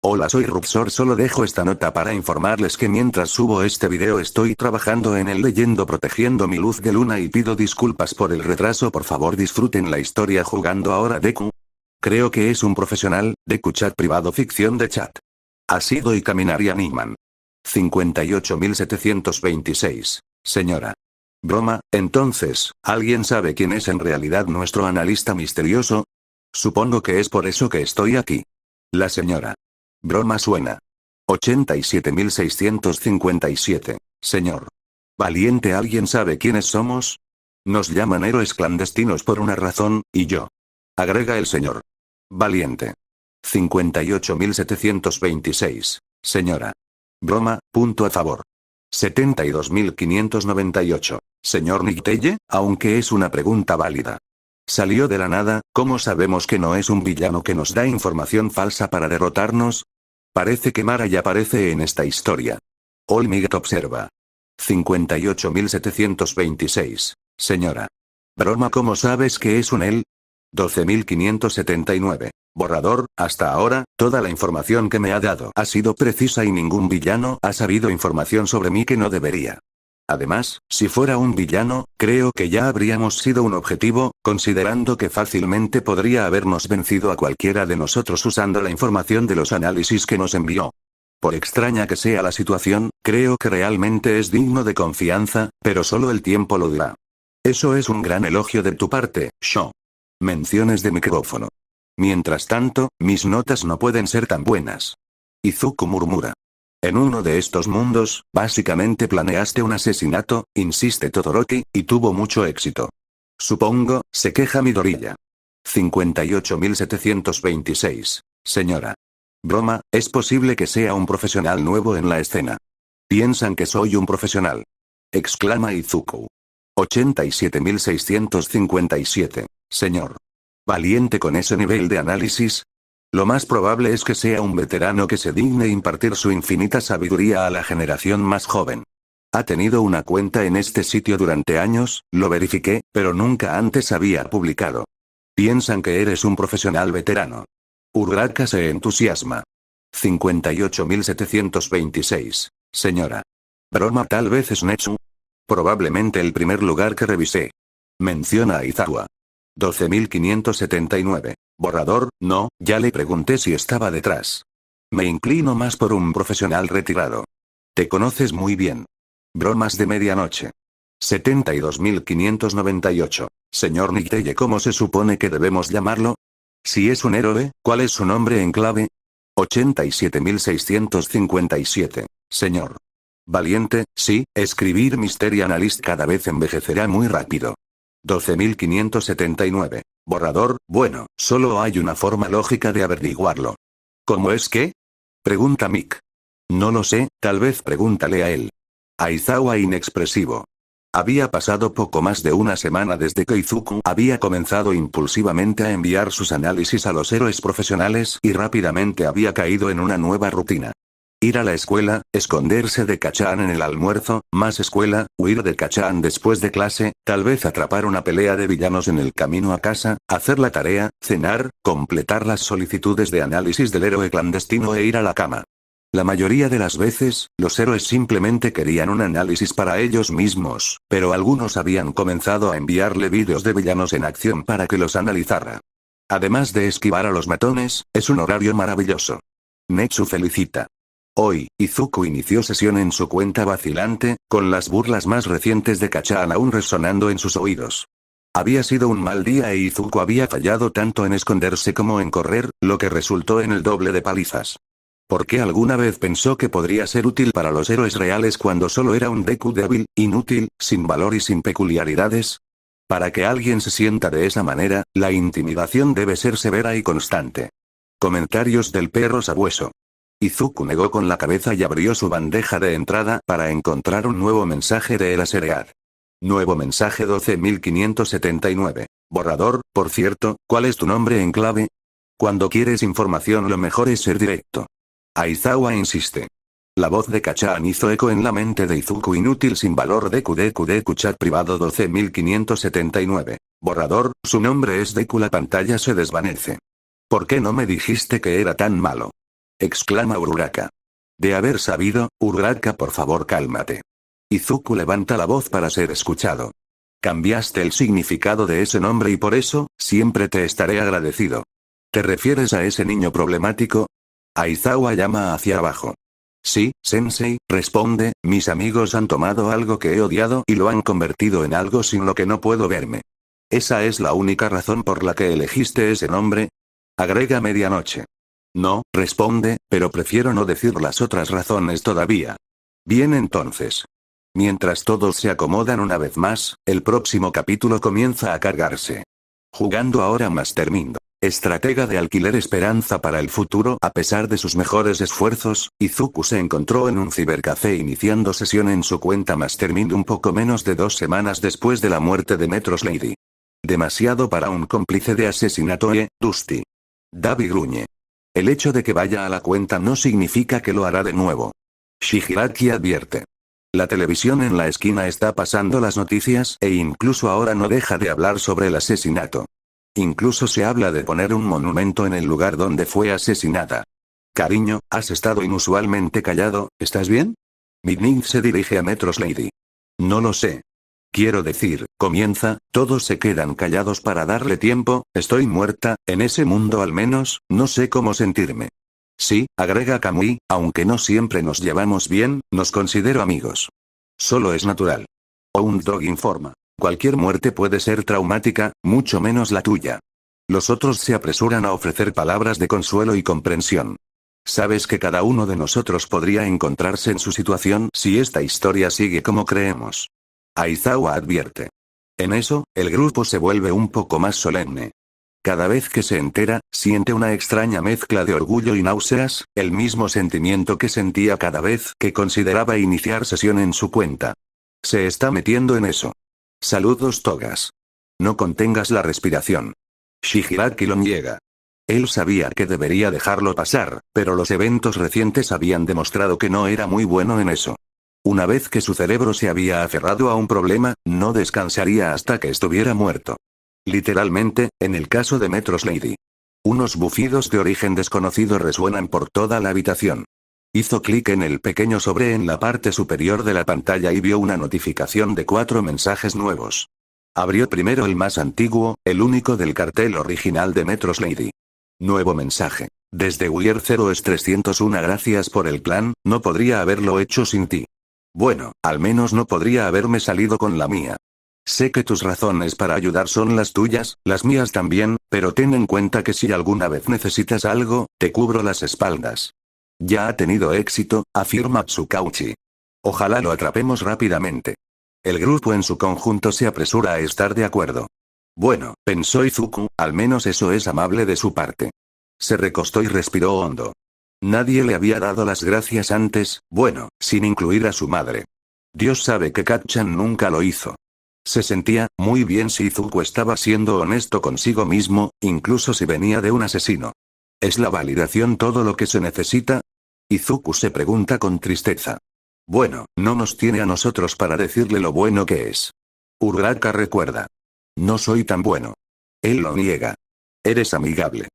Hola, soy Rupsor, solo dejo esta nota para informarles que mientras subo este video estoy trabajando en el leyendo protegiendo mi luz de luna y pido disculpas por el retraso. Por favor disfruten la historia jugando ahora Deku. Creo que es un profesional, Deku chat privado ficción de chat. Asido y caminar y animan. 58.726. Señora. Broma, entonces, ¿alguien sabe quién es en realidad nuestro analista misterioso? Supongo que es por eso que estoy aquí. La señora. Broma suena. 87.657. Señor. Valiente, ¿alguien sabe quiénes somos? Nos llaman héroes clandestinos por una razón, y yo. Agrega el señor. Valiente. 58.726. Señora. Broma, punto a favor. 72.598. Señor Nicteye, aunque es una pregunta válida. Salió de la nada, ¿cómo sabemos que no es un villano que nos da información falsa para derrotarnos? Parece que Mara ya aparece en esta historia. Olmiget observa. 58.726. Señora. Broma, ¿cómo sabes que es un él? 12.579. Borrador, hasta ahora, toda la información que me ha dado ha sido precisa y ningún villano ha sabido información sobre mí que no debería. Además, si fuera un villano, creo que ya habríamos sido un objetivo, considerando que fácilmente podría habernos vencido a cualquiera de nosotros usando la información de los análisis que nos envió. Por extraña que sea la situación, creo que realmente es digno de confianza, pero solo el tiempo lo dirá. Eso es un gran elogio de tu parte, Sho. Menciones de micrófono. Mientras tanto, mis notas no pueden ser tan buenas. Izuku murmura. En uno de estos mundos, básicamente planeaste un asesinato, insiste Todoroki, y tuvo mucho éxito. Supongo, se queja Midoriya. 58.726. Señora. Broma, es posible que sea un profesional nuevo en la escena. Piensan que soy un profesional. Exclama Izuku. 87.657. Señor. Valiente con ese nivel de análisis. Lo más probable es que sea un veterano que se digne impartir su infinita sabiduría a la generación más joven. Ha tenido una cuenta en este sitio durante años, lo verifiqué, pero nunca antes había publicado. Piensan que eres un profesional veterano. Uraraka se entusiasma. 58.726. Señora. Broma, tal vez es Netsu. Probablemente el primer lugar que revisé. Menciona a Izawa. 12.579. Borrador, no, ya le pregunté si estaba detrás. Me inclino más por un profesional retirado. Te conoces muy bien. Bromas de medianoche. 72.598. Señor Nicteye, ¿cómo se supone que debemos llamarlo? Si es un héroe, ¿cuál es su nombre en clave? 87.657. Señor. Valiente, sí, escribir Mystery Analyst cada vez envejecerá muy rápido. 12.579. Borrador, bueno, solo hay una forma lógica de averiguarlo. ¿Cómo es que? Pregunta Mick. No lo sé, tal vez pregúntale a él. Aizawa inexpresivo. Había pasado poco más de una semana desde que Izuku había comenzado impulsivamente a enviar sus análisis a los héroes profesionales y rápidamente había caído en una nueva rutina. Ir a la escuela, esconderse de Kachan en el almuerzo, más escuela, huir de Kachan después de clase, tal vez atrapar una pelea de villanos en el camino a casa, hacer la tarea, cenar, completar las solicitudes de análisis del héroe clandestino e ir a la cama. La mayoría de las veces, los héroes simplemente querían un análisis para ellos mismos, pero algunos habían comenzado a enviarle vídeos de villanos en acción para que los analizara. Además de esquivar a los matones, es un horario maravilloso. Netsu felicita. Hoy, Izuku inició sesión en su cuenta vacilante, con las burlas más recientes de Kachan aún resonando en sus oídos. Había sido un mal día e Izuku había fallado tanto en esconderse como en correr, lo que resultó en el doble de palizas. ¿Por qué alguna vez pensó que podría ser útil para los héroes reales cuando solo era un Deku débil, inútil, sin valor y sin peculiaridades? Para que alguien se sienta de esa manera, la intimidación debe ser severa y constante. Comentarios del perro sabueso. Izuku negó con la cabeza y abrió su bandeja de entrada para encontrar un nuevo mensaje de Eraserhead. Nuevo mensaje 12.579. Borrador, por cierto, ¿cuál es tu nombre en clave? Cuando quieres información lo mejor es ser directo. Aizawa insiste. La voz de Kachan hizo eco en la mente de Izuku. Inútil sin valor. Deku chat privado 12.579. Borrador, su nombre es Deku. La pantalla se desvanece. ¿Por qué no me dijiste que era tan malo? exclama Uraraka. De haber sabido, Uraraka, por favor cálmate. Izuku levanta la voz para ser escuchado. Cambiaste el significado de ese nombre y por eso, siempre te estaré agradecido. ¿Te refieres a ese niño problemático? Aizawa llama hacia abajo. Sí, sensei, responde, mis amigos han tomado algo que he odiado y lo han convertido en algo sin lo que no puedo verme. ¿Esa es la única razón por la que elegiste ese nombre? Agrega Medianoche. No, responde, pero prefiero no decir las otras razones todavía. Bien entonces. Mientras todos se acomodan una vez más, el próximo capítulo comienza a cargarse. Jugando ahora Master Mind. Estratega de alquiler esperanza para el futuro. A pesar de sus mejores esfuerzos, Izuku se encontró en un cibercafé iniciando sesión en su cuenta Mastermind un poco menos de 2 semanas después de la muerte de Metros Lady. Demasiado para un cómplice de asesinato, Dusty. Davi gruñe. El hecho de que vaya a la cuenta no significa que lo hará de nuevo. Shigaraki advierte. La televisión en la esquina está pasando las noticias e incluso ahora no deja de hablar sobre el asesinato. Incluso se habla de poner un monumento en el lugar donde fue asesinada. Cariño, has estado inusualmente callado, ¿estás bien? Midnight se dirige a Metros Lady. No lo sé. Quiero decir, comienza, todos se quedan callados para darle tiempo, estoy muerta, en ese mundo al menos, no sé cómo sentirme. Sí, agrega Kamui, aunque no siempre nos llevamos bien, nos considero amigos. Solo es natural. Dog informa. Cualquier muerte puede ser traumática, mucho menos la tuya. Los otros se apresuran a ofrecer palabras de consuelo y comprensión. Sabes que cada uno de nosotros podría encontrarse en su situación si esta historia sigue como creemos. Aizawa advierte. En eso, el grupo se vuelve un poco más solemne. Cada vez que se entera, siente una extraña mezcla de orgullo y náuseas, el mismo sentimiento que sentía cada vez que consideraba iniciar sesión en su cuenta. Se está metiendo en eso. Saludos Togas. No contengas la respiración. Shigaraki lo niega. Él sabía que debería dejarlo pasar, pero los eventos recientes habían demostrado que no era muy bueno en eso. Una vez que su cerebro se había aferrado a un problema, no descansaría hasta que estuviera muerto. Literalmente, en el caso de Metros Lady. Unos bufidos de origen desconocido resuenan por toda la habitación. Hizo clic en el pequeño sobre en la parte superior de la pantalla y vio una notificación de 4 mensajes nuevos. Abrió primero el más antiguo, el único del cartel original de Metros Lady. Nuevo mensaje. Desde Weir 0 es 301 gracias por el plan, no podría haberlo hecho sin ti. Bueno, al menos no podría haberme salido con la mía. Sé que tus razones para ayudar son las tuyas, las mías también, pero ten en cuenta que si alguna vez necesitas algo, te cubro las espaldas. Ya ha tenido éxito, afirma Tsukauchi. Ojalá lo atrapemos rápidamente. El grupo en su conjunto se apresura a estar de acuerdo. Bueno, pensó Izuku, al menos eso es amable de su parte. Se recostó y respiró hondo. Nadie le había dado las gracias antes, bueno, sin incluir a su madre. Dios sabe que Katchan nunca lo hizo. Se sentía muy bien si Izuku estaba siendo honesto consigo mismo, incluso si venía de un asesino. ¿Es la validación todo lo que se necesita? Izuku se pregunta con tristeza. Bueno, no nos tiene a nosotros para decirle lo bueno que es. Uraraka recuerda. No soy tan bueno. Él lo niega. Eres amigable.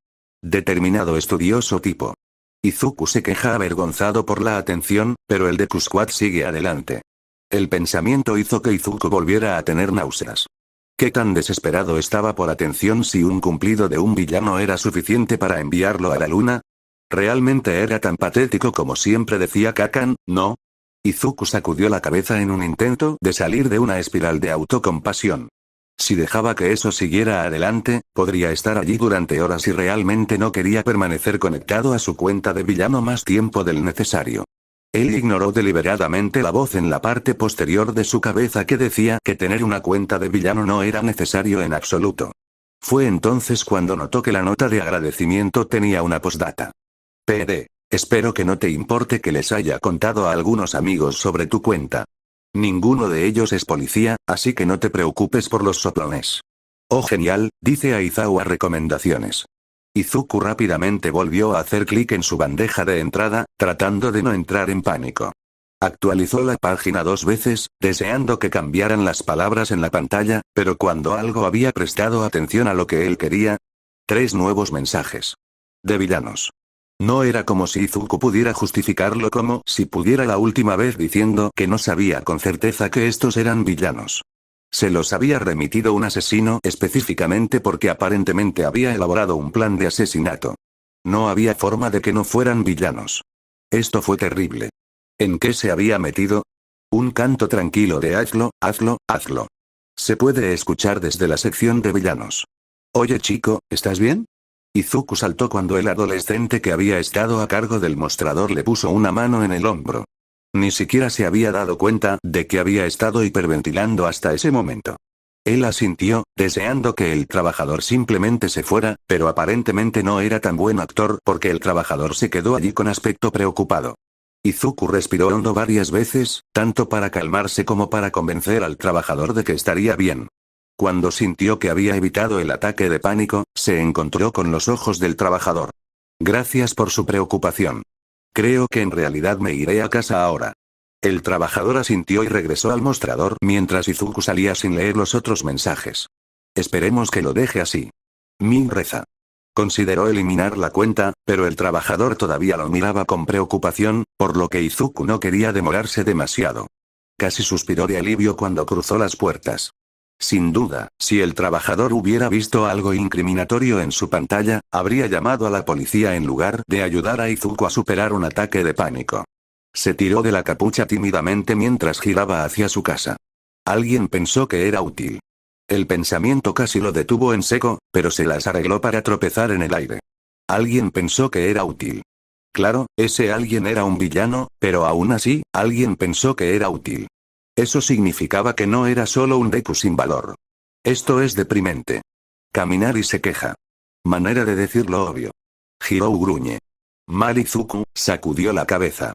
Determinado estudioso tipo. Izuku se queja avergonzado por la atención, pero el de Kusquat sigue adelante. El pensamiento hizo que Izuku volviera a tener náuseas. ¿Qué tan desesperado estaba por atención si un cumplido de un villano era suficiente para enviarlo a la luna? ¿Realmente era tan patético como siempre decía Kakan, no? Izuku sacudió la cabeza en un intento de salir de una espiral de autocompasión. Si dejaba que eso siguiera adelante, podría estar allí durante horas y realmente no quería permanecer conectado a su cuenta de villano más tiempo del necesario. Él ignoró deliberadamente la voz en la parte posterior de su cabeza que decía que tener una cuenta de villano no era necesario en absoluto. Fue entonces cuando notó que la nota de agradecimiento tenía una postdata. PD. Espero que no te importe que les haya contado a algunos amigos sobre tu cuenta. Ninguno de ellos es policía, así que no te preocupes por los soplones. Oh genial, dice Aizawa recomendaciones. Izuku rápidamente volvió a hacer clic en su bandeja de entrada, tratando de no entrar en pánico. Actualizó la página 2 veces, deseando que cambiaran las palabras en la pantalla, pero cuando algo había prestado atención a lo que él quería... 3 nuevos mensajes. De villanos. No era como si Izuku pudiera justificarlo como si pudiera la última vez diciendo que no sabía con certeza que estos eran villanos. Se los había remitido un asesino específicamente porque aparentemente había elaborado un plan de asesinato. No había forma de que no fueran villanos. Esto fue terrible. ¿En qué se había metido? Un canto tranquilo de hazlo, hazlo, hazlo. Se puede escuchar desde la sección de villanos. Oye chico, ¿estás bien? Izuku saltó cuando el adolescente que había estado a cargo del mostrador le puso una mano en el hombro. Ni siquiera se había dado cuenta de que había estado hiperventilando hasta ese momento. Él asintió, deseando que el trabajador simplemente se fuera, pero aparentemente no era tan buen actor porque el trabajador se quedó allí con aspecto preocupado. Izuku respiró hondo varias veces, tanto para calmarse como para convencer al trabajador de que estaría bien. Cuando sintió que había evitado el ataque de pánico, se encontró con los ojos del trabajador. Gracias por su preocupación. Creo que en realidad me iré a casa ahora. El trabajador asintió y regresó al mostrador mientras Izuku salía sin leer los otros mensajes. Esperemos que lo deje así. Min reza. Consideró eliminar la cuenta, pero el trabajador todavía lo miraba con preocupación, por lo que Izuku no quería demorarse demasiado. Casi suspiró de alivio cuando cruzó las puertas. Sin duda, si el trabajador hubiera visto algo incriminatorio en su pantalla, habría llamado a la policía en lugar de ayudar a Izuku a superar un ataque de pánico. Se tiró de la capucha tímidamente mientras giraba hacia su casa. Alguien pensó que era útil. El pensamiento casi lo detuvo en seco, pero se las arregló para tropezar en el aire. Alguien pensó que era útil. Claro, ese alguien era un villano, pero aún así, alguien pensó que era útil. Eso significaba que no era solo un Deku sin valor. Esto es deprimente. Caminar y se queja. Manera de decirlo obvio. Hirou gruñe. Izuku sacudió la cabeza.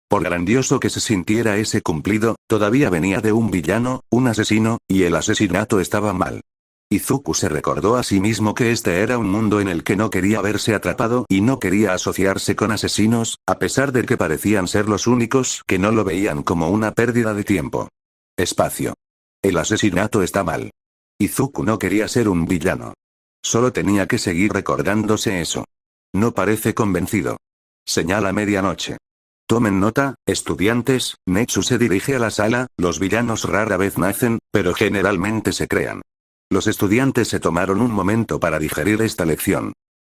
Por grandioso que se sintiera ese cumplido, todavía venía de un villano, un asesino, y el asesinato estaba mal. Izuku se recordó a sí mismo que este era un mundo en el que no quería verse atrapado y no quería asociarse con asesinos, a pesar de que parecían ser los únicos que no lo veían como una pérdida de tiempo. Espacio. El asesinato está mal. Izuku no quería ser un villano. Solo tenía que seguir recordándose eso. No parece convencido. Señala medianoche. Tomen nota, estudiantes, Netsu se dirige a la sala, los villanos rara vez nacen, pero generalmente se crean. Los estudiantes se tomaron un momento para digerir esta lección.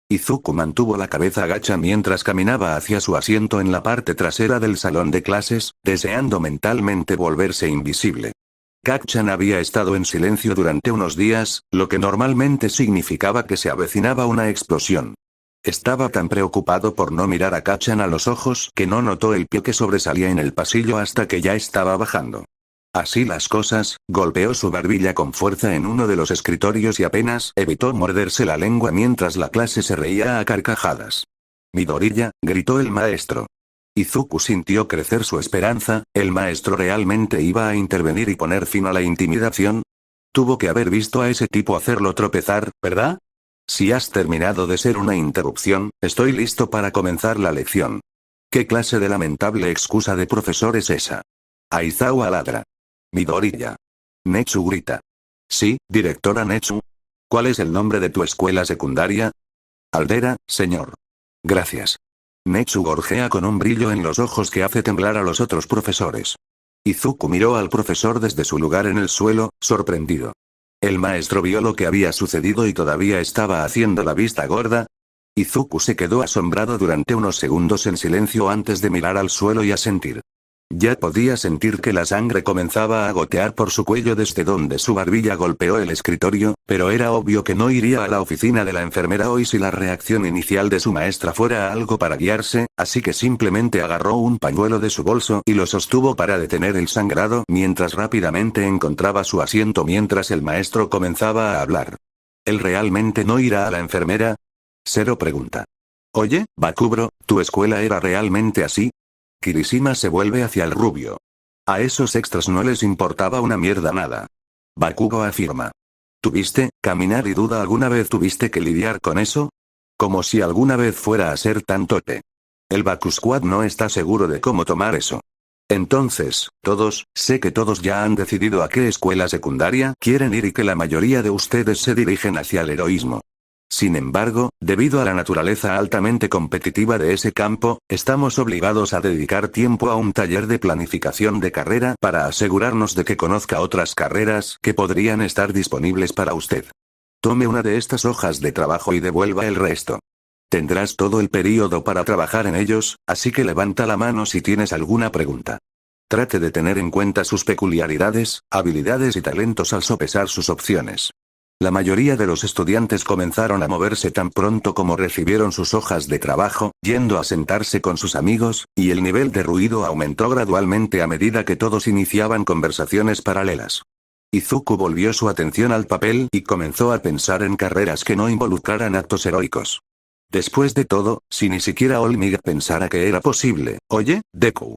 Izuku mantuvo la cabeza agacha mientras caminaba hacia su asiento en la parte trasera del salón de clases, deseando mentalmente volverse invisible. Kacchan había estado en silencio durante unos días, lo que normalmente significaba que se avecinaba una explosión. Estaba tan preocupado por no mirar a Kacchan a los ojos que no notó el pie que sobresalía en el pasillo hasta que ya estaba bajando. Así las cosas, golpeó su barbilla con fuerza en uno de los escritorios y apenas evitó morderse la lengua mientras la clase se reía a carcajadas. «Midoriya», gritó el maestro. Izuku sintió crecer su esperanza, ¿el maestro realmente iba a intervenir y poner fin a la intimidación? Tuvo que haber visto a ese tipo hacerlo tropezar, ¿verdad? Si has terminado de ser una interrupción, estoy listo para comenzar la lección. ¿Qué clase de lamentable excusa de profesor es esa? Aizawa ladra. Midoriya. Netsu grita. Sí, directora Netsu. ¿Cuál es el nombre de tu escuela secundaria? Aldera, señor. Gracias. Netsu gorjea con un brillo en los ojos que hace temblar a los otros profesores. Izuku miró al profesor desde su lugar en el suelo, sorprendido. El maestro vio lo que había sucedido y todavía estaba haciendo la vista gorda. Izuku se quedó asombrado durante unos segundos en silencio antes de mirar al suelo y asentir. Ya podía sentir que la sangre comenzaba a gotear por su cuello desde donde su barbilla golpeó el escritorio, pero era obvio que no iría a la oficina de la enfermera hoy si la reacción inicial de su maestra fuera algo para guiarse, así que simplemente agarró un pañuelo de su bolso y lo sostuvo para detener el sangrado mientras rápidamente encontraba su asiento mientras el maestro comenzaba a hablar. ¿Él realmente no irá a la enfermera? Zero pregunta. Oye, Bakubro, ¿tu escuela era realmente así? Kirishima se vuelve hacia el rubio. A esos extras no les importaba una mierda nada. Bakugo afirma. ¿Tuviste, caminar y duda alguna vez tuviste que lidiar con eso? Como si alguna vez fuera a ser tan tote. El Baku Squad no está seguro de cómo tomar eso. Entonces, sé que todos ya han decidido a qué escuela secundaria quieren ir y que la mayoría de ustedes se dirigen hacia el heroísmo. Sin embargo, debido a la naturaleza altamente competitiva de ese campo, estamos obligados a dedicar tiempo a un taller de planificación de carrera para asegurarnos de que conozca otras carreras que podrían estar disponibles para usted. Tome una de estas hojas de trabajo y devuelva el resto. Tendrás todo el período para trabajar en ellos, así que levanta la mano si tienes alguna pregunta. Trate de tener en cuenta sus peculiaridades, habilidades y talentos al sopesar sus opciones. La mayoría de los estudiantes comenzaron a moverse tan pronto como recibieron sus hojas de trabajo, yendo a sentarse con sus amigos, y el nivel de ruido aumentó gradualmente a medida que todos iniciaban conversaciones paralelas. Izuku volvió su atención al papel y comenzó a pensar en carreras que no involucraran actos heroicos. Después de todo, si ni siquiera Olmiga pensara que era posible, oye, Deku.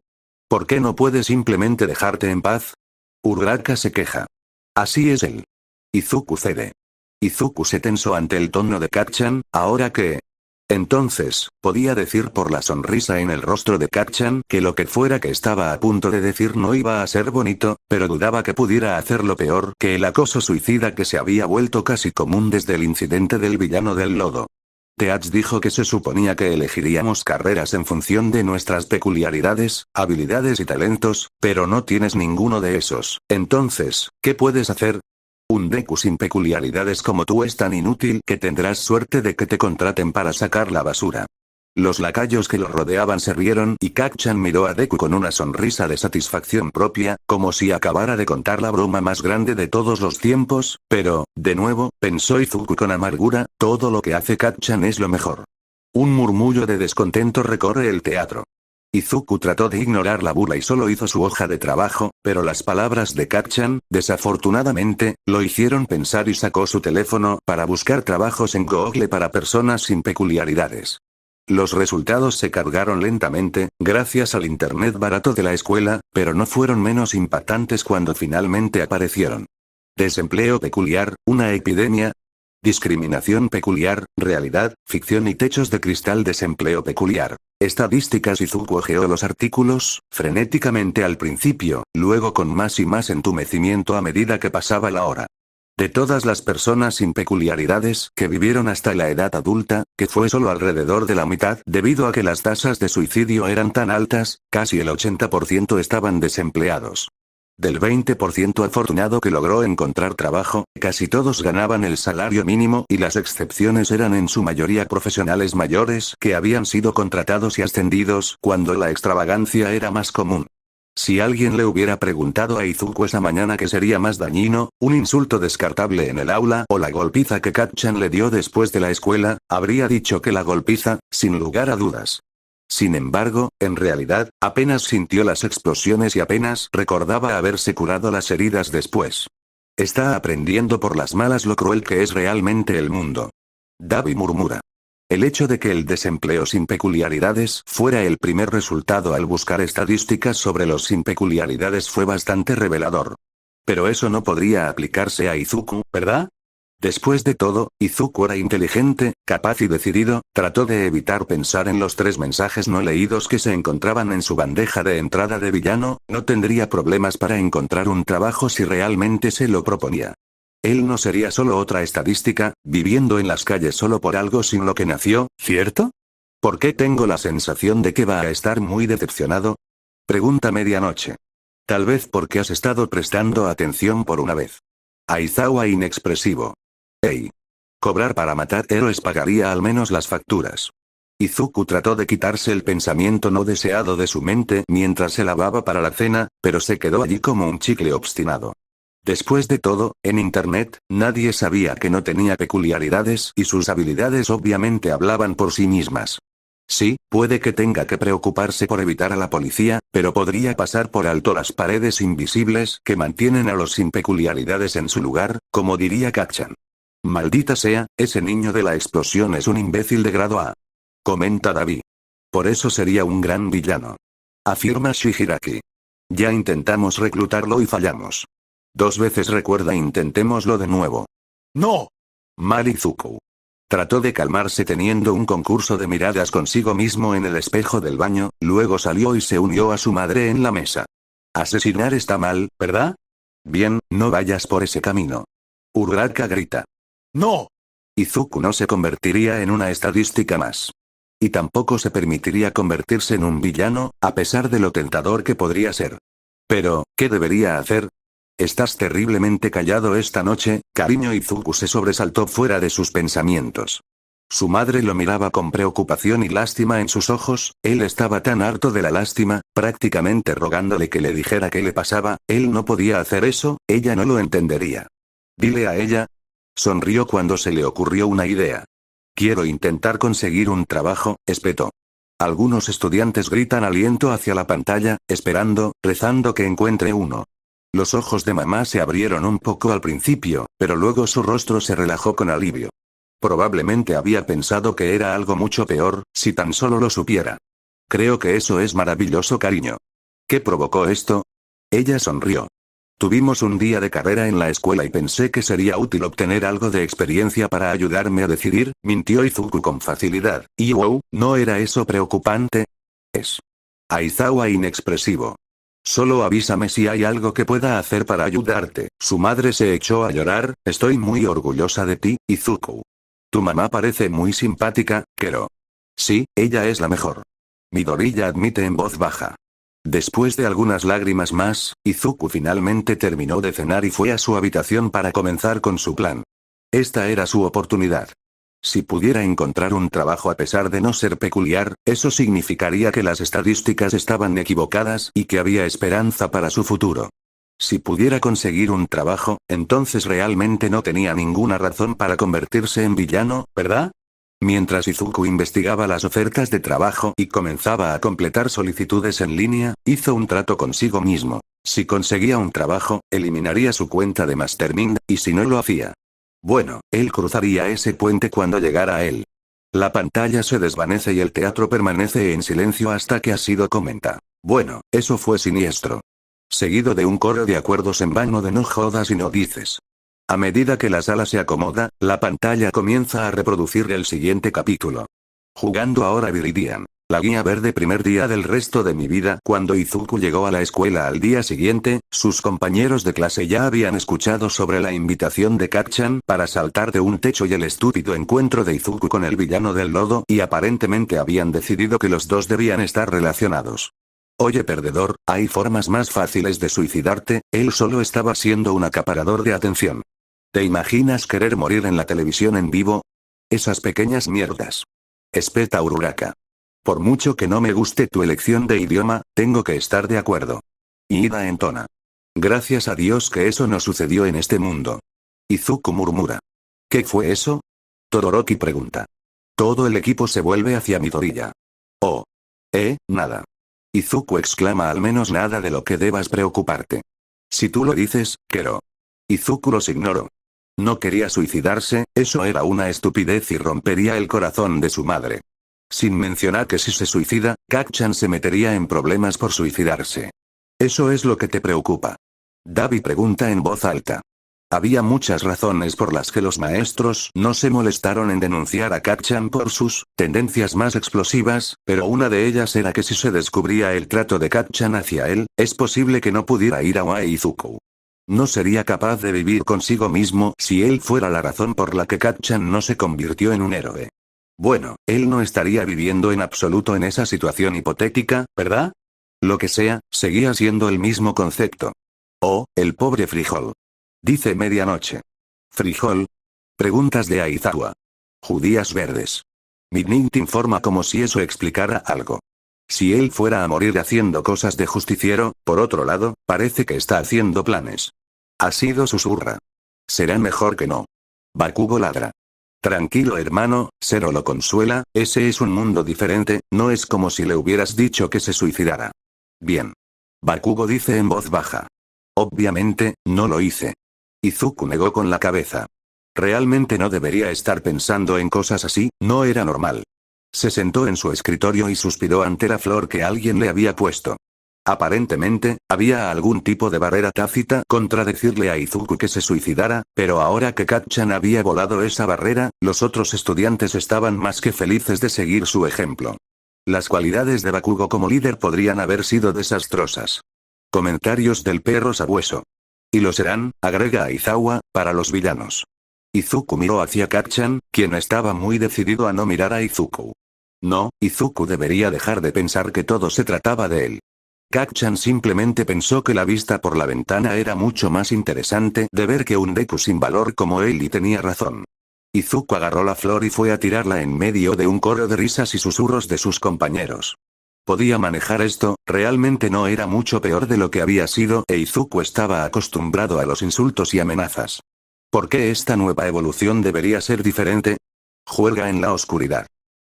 ¿Por qué no puedes simplemente dejarte en paz? Uraraka se queja. Así es él. Izuku cede. Izuku se tensó ante el tono de Kacchan, ¿ahora qué? Entonces, podía decir por la sonrisa en el rostro de Kacchan que lo que fuera que estaba a punto de decir no iba a ser bonito, pero dudaba que pudiera hacerlo peor que el acoso suicida que se había vuelto casi común desde el incidente del villano del lodo. Teach dijo que se suponía que elegiríamos carreras en función de nuestras peculiaridades, habilidades y talentos, pero no tienes ninguno de esos. Entonces, ¿qué puedes hacer? Un Deku sin peculiaridades como tú es tan inútil que tendrás suerte de que te contraten para sacar la basura. Los lacayos que lo rodeaban se rieron y Kacchan miró a Deku con una sonrisa de satisfacción propia, como si acabara de contar la broma más grande de todos los tiempos, pero, de nuevo, pensó Izuku con amargura, todo lo que hace Kacchan es lo mejor. Un murmullo de descontento recorre el teatro. Izuku trató de ignorar la burla y solo hizo su hoja de trabajo, pero las palabras de Kacchan, desafortunadamente, lo hicieron pensar y sacó su teléfono para buscar trabajos en Google para personas sin peculiaridades. Los resultados se cargaron lentamente, gracias al internet barato de la escuela, pero no fueron menos impactantes cuando finalmente aparecieron. Desempleo peculiar, una epidemia. Discriminación peculiar, realidad, ficción y techos de cristal. Desempleo peculiar. Estadísticas. Izuku hojeó los artículos, frenéticamente al principio, luego con más y más entumecimiento a medida que pasaba la hora. De todas las personas sin peculiaridades que vivieron hasta la edad adulta, que fue solo alrededor de la mitad debido a que las tasas de suicidio eran tan altas, casi el 80% estaban desempleados. Del 20% afortunado que logró encontrar trabajo, casi todos ganaban el salario mínimo y las excepciones eran en su mayoría profesionales mayores que habían sido contratados y ascendidos cuando la extravagancia era más común. Si alguien le hubiera preguntado a Izuku esa mañana qué sería más dañino, un insulto descartable en el aula o la golpiza que Kacchan le dio después de la escuela, habría dicho que la golpiza, sin lugar a dudas. Sin embargo, en realidad, apenas sintió las explosiones y apenas recordaba haberse curado las heridas después. Está aprendiendo por las malas lo cruel que es realmente el mundo. Davi murmura. El hecho de que el desempleo sin peculiaridades fuera el primer resultado al buscar estadísticas sobre los sin peculiaridades fue bastante revelador. Pero eso no podría aplicarse a Izuku, ¿verdad? Después de todo, Izuku era inteligente, capaz y decidido, trató de evitar pensar en los 3 mensajes no leídos que se encontraban en su bandeja de entrada de villano, no tendría problemas para encontrar un trabajo si realmente se lo proponía. Él no sería solo otra estadística, viviendo en las calles solo por algo sin lo que nació, ¿cierto? ¿Por qué tengo la sensación de que va a estar muy decepcionado? Pregunta medianoche. Tal vez porque has estado prestando atención por una vez. Aizawa inexpresivo. Hey. Cobrar para matar héroes pagaría al menos las facturas. Izuku trató de quitarse el pensamiento no deseado de su mente mientras se lavaba para la cena, pero se quedó allí como un chicle obstinado. Después de todo, en Internet, nadie sabía que no tenía peculiaridades y sus habilidades obviamente hablaban por sí mismas. Sí, puede que tenga que preocuparse por evitar a la policía, pero podría pasar por alto las paredes invisibles que mantienen a los sin peculiaridades en su lugar, como diría Kacchan. Maldita sea, ese niño de la explosión es un imbécil de grado A. Comenta Davi. Por eso sería un gran villano. Afirma Shigaraki. Ya intentamos reclutarlo y fallamos. 2 veces recuerda, intentémoslo de nuevo. ¡No! Mal Izuku. Trató de calmarse teniendo un concurso de miradas consigo mismo en el espejo del baño, luego salió y se unió a su madre en la mesa. Asesinar está mal, ¿verdad? Bien, no vayas por ese camino. Uraraka grita. ¡No! Izuku no se convertiría en una estadística más. Y tampoco se permitiría convertirse en un villano, a pesar de lo tentador que podría ser. Pero, ¿qué debería hacer? Estás terriblemente callado esta noche, cariño. Izuku se sobresaltó fuera de sus pensamientos. Su madre lo miraba con preocupación y lástima en sus ojos, él estaba tan harto de la lástima, prácticamente rogándole que le dijera qué le pasaba, él no podía hacer eso, ella no lo entendería. Dile a ella. Sonrió cuando se le ocurrió una idea. Quiero intentar conseguir un trabajo, espetó. Algunos estudiantes gritan aliento hacia la pantalla, esperando, rezando que encuentre uno. Los ojos de mamá se abrieron un poco al principio, pero luego su rostro se relajó con alivio. Probablemente había pensado que era algo mucho peor, si tan solo lo supiera. Creo que eso es maravilloso, cariño. ¿Qué provocó esto? Ella sonrió. Tuvimos un día de carrera en la escuela y pensé que sería útil obtener algo de experiencia para ayudarme a decidir, mintió Izuku con facilidad. Y wow, ¿no era eso preocupante? Es. Aizawa inexpresivo. Solo avísame si hay algo que pueda hacer para ayudarte. Su madre se echó a llorar, estoy muy orgullosa de ti, Izuku. Tu mamá parece muy simpática, Kero. Sí, ella es la mejor. Midoriya admite en voz baja. Después de algunas lágrimas más, Izuku finalmente terminó de cenar y fue a su habitación para comenzar con su plan. Esta era su oportunidad. Si pudiera encontrar un trabajo a pesar de no ser peculiar, eso significaría que las estadísticas estaban equivocadas y que había esperanza para su futuro. Si pudiera conseguir un trabajo, entonces realmente no tenía ninguna razón para convertirse en villano, ¿verdad? Mientras Izuku investigaba las ofertas de trabajo y comenzaba a completar solicitudes en línea, hizo un trato consigo mismo. Si conseguía un trabajo, eliminaría su cuenta de Mastermind, y si no lo hacía. Bueno, él cruzaría ese puente cuando llegara a él. La pantalla se desvanece y el teatro permanece en silencio hasta que Ashido comenta. Bueno, eso fue siniestro. Seguido de un coro de acuerdos en vano de no jodas y no dices. A medida que la sala se acomoda, la pantalla comienza a reproducir el siguiente capítulo. Jugando ahora Viridian. La guía verde. Primer día del resto de mi vida. Cuando Izuku llegó a la escuela al día siguiente, sus compañeros de clase ya habían escuchado sobre la invitación de Kacchan para saltar de un techo y el estúpido encuentro de Izuku con el villano del lodo, y aparentemente habían decidido que los dos debían estar relacionados. Oye, perdedor, hay formas más fáciles de suicidarte, él solo estaba siendo un acaparador de atención. ¿Te imaginas querer morir en la televisión en vivo? Esas pequeñas mierdas. Espeta Uraraka. Por mucho que no me guste tu elección de idioma, tengo que estar de acuerdo. Ida entona. Gracias a Dios que eso no sucedió en este mundo. Izuku murmura. ¿Qué fue eso? Todoroki pregunta. Todo el equipo se vuelve hacia Midoriya. Oh. Nada. Izuku exclama, al menos nada de lo que debas preocuparte. Si tú lo dices, Kero. Izuku los ignoró. No quería suicidarse, eso era una estupidez y rompería el corazón de su madre. Sin mencionar que si se suicida, Kacchan se metería en problemas por suicidarse. ¿Eso es lo que te preocupa? Davi pregunta en voz alta. Había muchas razones por las que los maestros no se molestaron en denunciar a Kacchan por sus tendencias más explosivas, pero una de ellas era que si se descubría el trato de Kacchan hacia él, es posible que no pudiera ir a Waizuku. No sería capaz de vivir consigo mismo si él fuera la razón por la que Kacchan no se convirtió en un héroe. Bueno, él no estaría viviendo en absoluto en esa situación hipotética, ¿verdad? Lo que sea, seguía siendo el mismo concepto. Oh, el pobre frijol. Dice medianoche. ¿Frijol? Preguntas de Aizawa. Judías verdes. Midnight informa como si eso explicara algo. Si él fuera a morir haciendo cosas de justiciero, por otro lado, parece que está haciendo planes. Ashido susurra. Será mejor que no. Bakugo ladra. Tranquilo hermano, Zero lo consuela, ese es un mundo diferente, no es como si le hubieras dicho que se suicidara. Bien. Bakugo dice en voz baja. Obviamente, no lo hice. Izuku negó con la cabeza. Realmente no debería estar pensando en cosas así, no era normal. Se sentó en su escritorio y suspiró ante la flor que alguien le había puesto. Aparentemente, había algún tipo de barrera tácita contra decirle a Izuku que se suicidara, pero ahora que Kacchan había volado esa barrera, los otros estudiantes estaban más que felices de seguir su ejemplo. Las cualidades de Bakugo como líder podrían haber sido desastrosas. Comentarios del perro sabueso. Y lo serán, agrega Aizawa, para los villanos. Izuku miró hacia Kacchan, quien estaba muy decidido a no mirar a Izuku. No, Izuku debería dejar de pensar que todo se trataba de él. Kacchan simplemente pensó que la vista por la ventana era mucho más interesante de ver que un Deku sin valor como él, y tenía razón. Izuku agarró la flor y fue a tirarla en medio de un coro de risas y susurros de sus compañeros. Podía manejar esto, realmente no era mucho peor de lo que había sido, e Izuku estaba acostumbrado a los insultos y amenazas. ¿Por qué esta nueva evolución debería ser diferente? Juega en la oscuridad.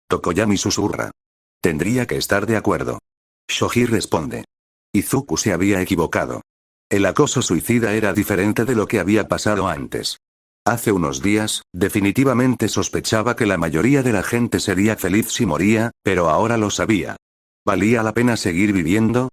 Tokoyami susurra. Tendría que estar de acuerdo. Shoji responde. Izuku se había equivocado. El acoso suicida era diferente de lo que había pasado antes. Hace unos días, definitivamente sospechaba que la mayoría de la gente sería feliz si moría, pero ahora lo sabía. ¿Valía la pena seguir viviendo?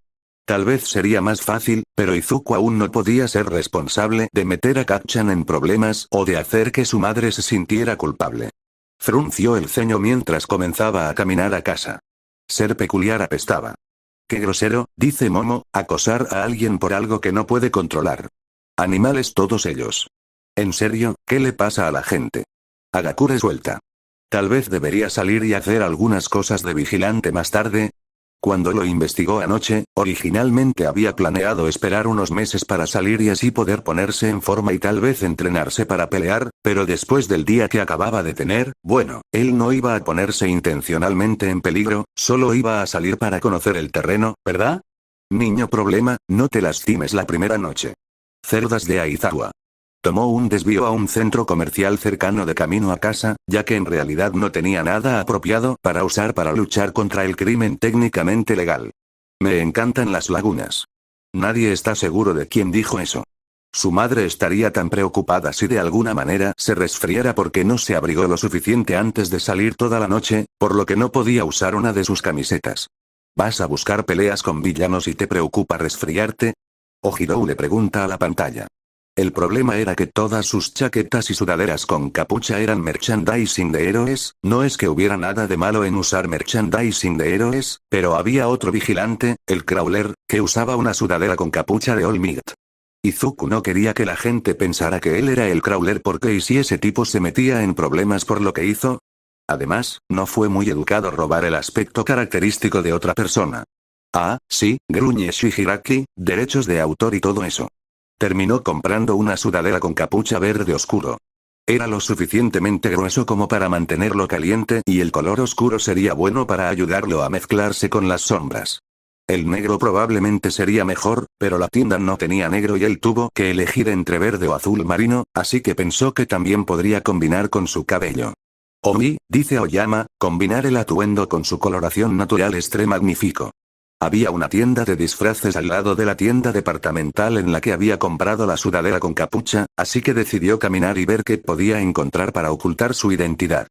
Tal vez sería más fácil, pero Izuku aún no podía ser responsable de meter a Kacchan en problemas o de hacer que su madre se sintiera culpable. Frunció el ceño mientras comenzaba a caminar a casa. Ser peculiar apestaba. Qué grosero, dice Momo, acosar a alguien por algo que no puede controlar. Animales todos ellos. En serio, ¿qué le pasa a la gente? Hagakure suelta. Tal vez debería salir y hacer algunas cosas de vigilante más tarde. Cuando lo investigó anoche, originalmente había planeado esperar unos meses para salir y así poder ponerse en forma y tal vez entrenarse para pelear, pero después del día que acababa de tener, bueno, él no iba a ponerse intencionalmente en peligro, solo iba a salir para conocer el terreno, ¿verdad? Niño problema, no te lastimes la primera noche. Cerdas de Aizawa. Tomó un desvío a un centro comercial cercano de camino a casa, ya que en realidad no tenía nada apropiado para usar para luchar contra el crimen técnicamente legal. Me encantan las lagunas. Nadie está seguro de quién dijo eso. Su madre estaría tan preocupada si de alguna manera se resfriara porque no se abrigó lo suficiente antes de salir toda la noche, por lo que no podía usar una de sus camisetas. ¿Vas a buscar peleas con villanos y te preocupa resfriarte? Ojirou le pregunta a la pantalla. El problema era que todas sus chaquetas y sudaderas con capucha eran merchandising de héroes, no es que hubiera nada de malo en usar merchandising de héroes, pero había otro vigilante, el Crawler, que usaba una sudadera con capucha de All Might. Izuku no quería que la gente pensara que él era el Crawler porque ¿y si ese tipo se metía en problemas por lo que hizo? Además, no fue muy educado robar el aspecto característico de otra persona. Ah, sí, gruñe Shihiraki, derechos de autor y todo eso. Terminó comprando una sudadera con capucha verde oscuro. Era lo suficientemente grueso como para mantenerlo caliente y el color oscuro sería bueno para ayudarlo a mezclarse con las sombras. El negro probablemente sería mejor, pero la tienda no tenía negro y él tuvo que elegir entre verde o azul marino, así que pensó que también podría combinar con su cabello. Omi, dice Oyama, combinar el atuendo con su coloración natural es magnífico. Había una tienda de disfraces al lado de la tienda departamental en la que había comprado la sudadera con capucha, así que decidió caminar y ver qué podía encontrar para ocultar su identidad.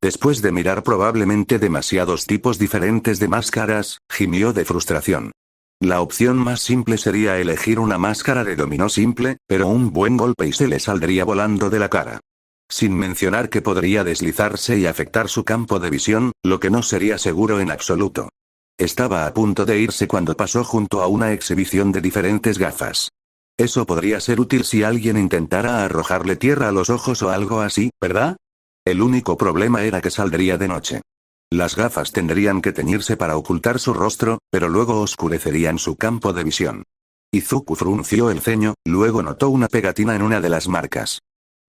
Después de mirar probablemente demasiados tipos diferentes de máscaras, gimió de frustración. La opción más simple sería elegir una máscara de dominó simple, pero un buen golpe y se le saldría volando de la cara. Sin mencionar que podría deslizarse y afectar su campo de visión, lo que no sería seguro en absoluto. Estaba a punto de irse cuando pasó junto a una exhibición de diferentes gafas. Eso podría ser útil si alguien intentara arrojarle tierra a los ojos o algo así, ¿verdad? El único problema era que saldría de noche. Las gafas tendrían que teñirse para ocultar su rostro, pero luego oscurecerían su campo de visión. Izuku frunció el ceño, luego notó una pegatina en una de las marcas.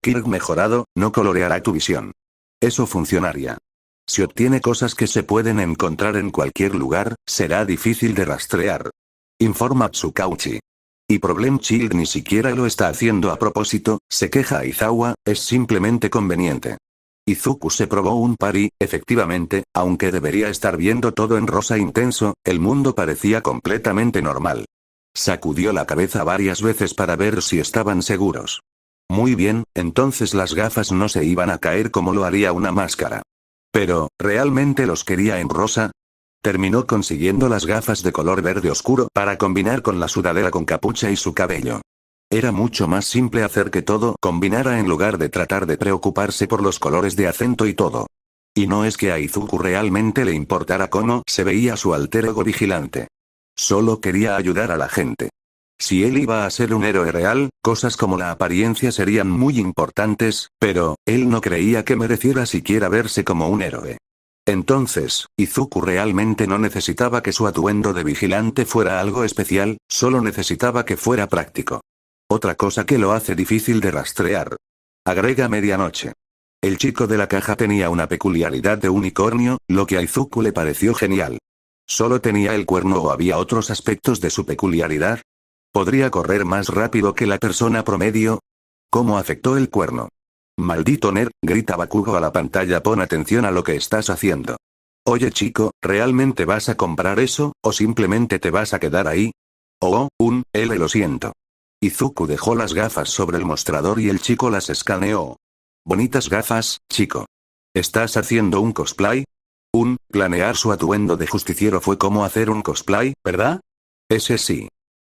Kirk mejorado, no coloreará tu visión. Eso funcionaría. Si obtiene cosas que se pueden encontrar en cualquier lugar, será difícil de rastrear. Informa Tsukauchi. Y Problem Child ni siquiera lo está haciendo a propósito, se queja Aizawa, es simplemente conveniente. Izuku se probó un par y, efectivamente, aunque debería estar viendo todo en rosa intenso, el mundo parecía completamente normal. Sacudió la cabeza varias veces para ver si estaban seguros. Muy bien, entonces las gafas no se iban a caer como lo haría una máscara. Pero, ¿realmente los quería en rosa? Terminó consiguiendo las gafas de color verde oscuro para combinar con la sudadera con capucha y su cabello. Era mucho más simple hacer que todo combinara en lugar de tratar de preocuparse por los colores de acento y todo. Y no es que a Izuku realmente le importara cómo se veía su alter ego vigilante. Solo quería ayudar a la gente. Si él iba a ser un héroe real, cosas como la apariencia serían muy importantes, pero, él no creía que mereciera siquiera verse como un héroe. Entonces, Izuku realmente no necesitaba que su atuendo de vigilante fuera algo especial, solo necesitaba que fuera práctico. Otra cosa que lo hace difícil de rastrear. Agrega medianoche. El chico de la caja tenía una peculiaridad de unicornio, lo que a Izuku le pareció genial. ¿Solo tenía el cuerno o había otros aspectos de su peculiaridad? ¿Podría correr más rápido que la persona promedio? ¿Cómo afectó el cuerno? Maldito nerd, grita Bakugo a la pantalla, pon atención a lo que estás haciendo. Oye chico, ¿realmente vas a comprar eso, o simplemente te vas a quedar ahí? Oh, lo siento. Izuku dejó las gafas sobre el mostrador y el chico las escaneó. Bonitas gafas, chico. ¿Estás haciendo un cosplay? Planear su atuendo de justiciero fue como hacer un cosplay, ¿verdad? Ese sí.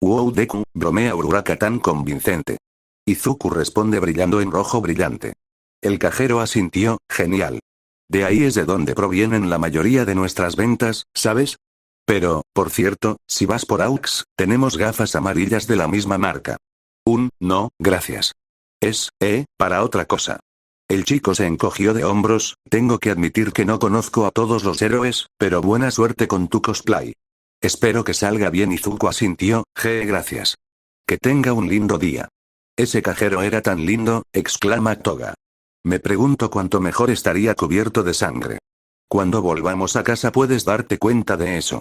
Wow Deku, bromea Uraraka tan convincente. Izuku responde brillando en rojo brillante. El cajero asintió, genial. De ahí es de donde provienen la mayoría de nuestras ventas, ¿sabes? Pero, por cierto, si vas por AUX, tenemos gafas amarillas de la misma marca. No, gracias. Para otra cosa. El chico se encogió de hombros, tengo que admitir que no conozco a todos los héroes, pero buena suerte con tu cosplay. Espero que salga bien. Izuku asintió, gracias. Que tenga un lindo día. Ese cajero era tan lindo, exclama Toga. Me pregunto cuánto mejor estaría cubierto de sangre. Cuando volvamos a casa puedes darte cuenta de eso.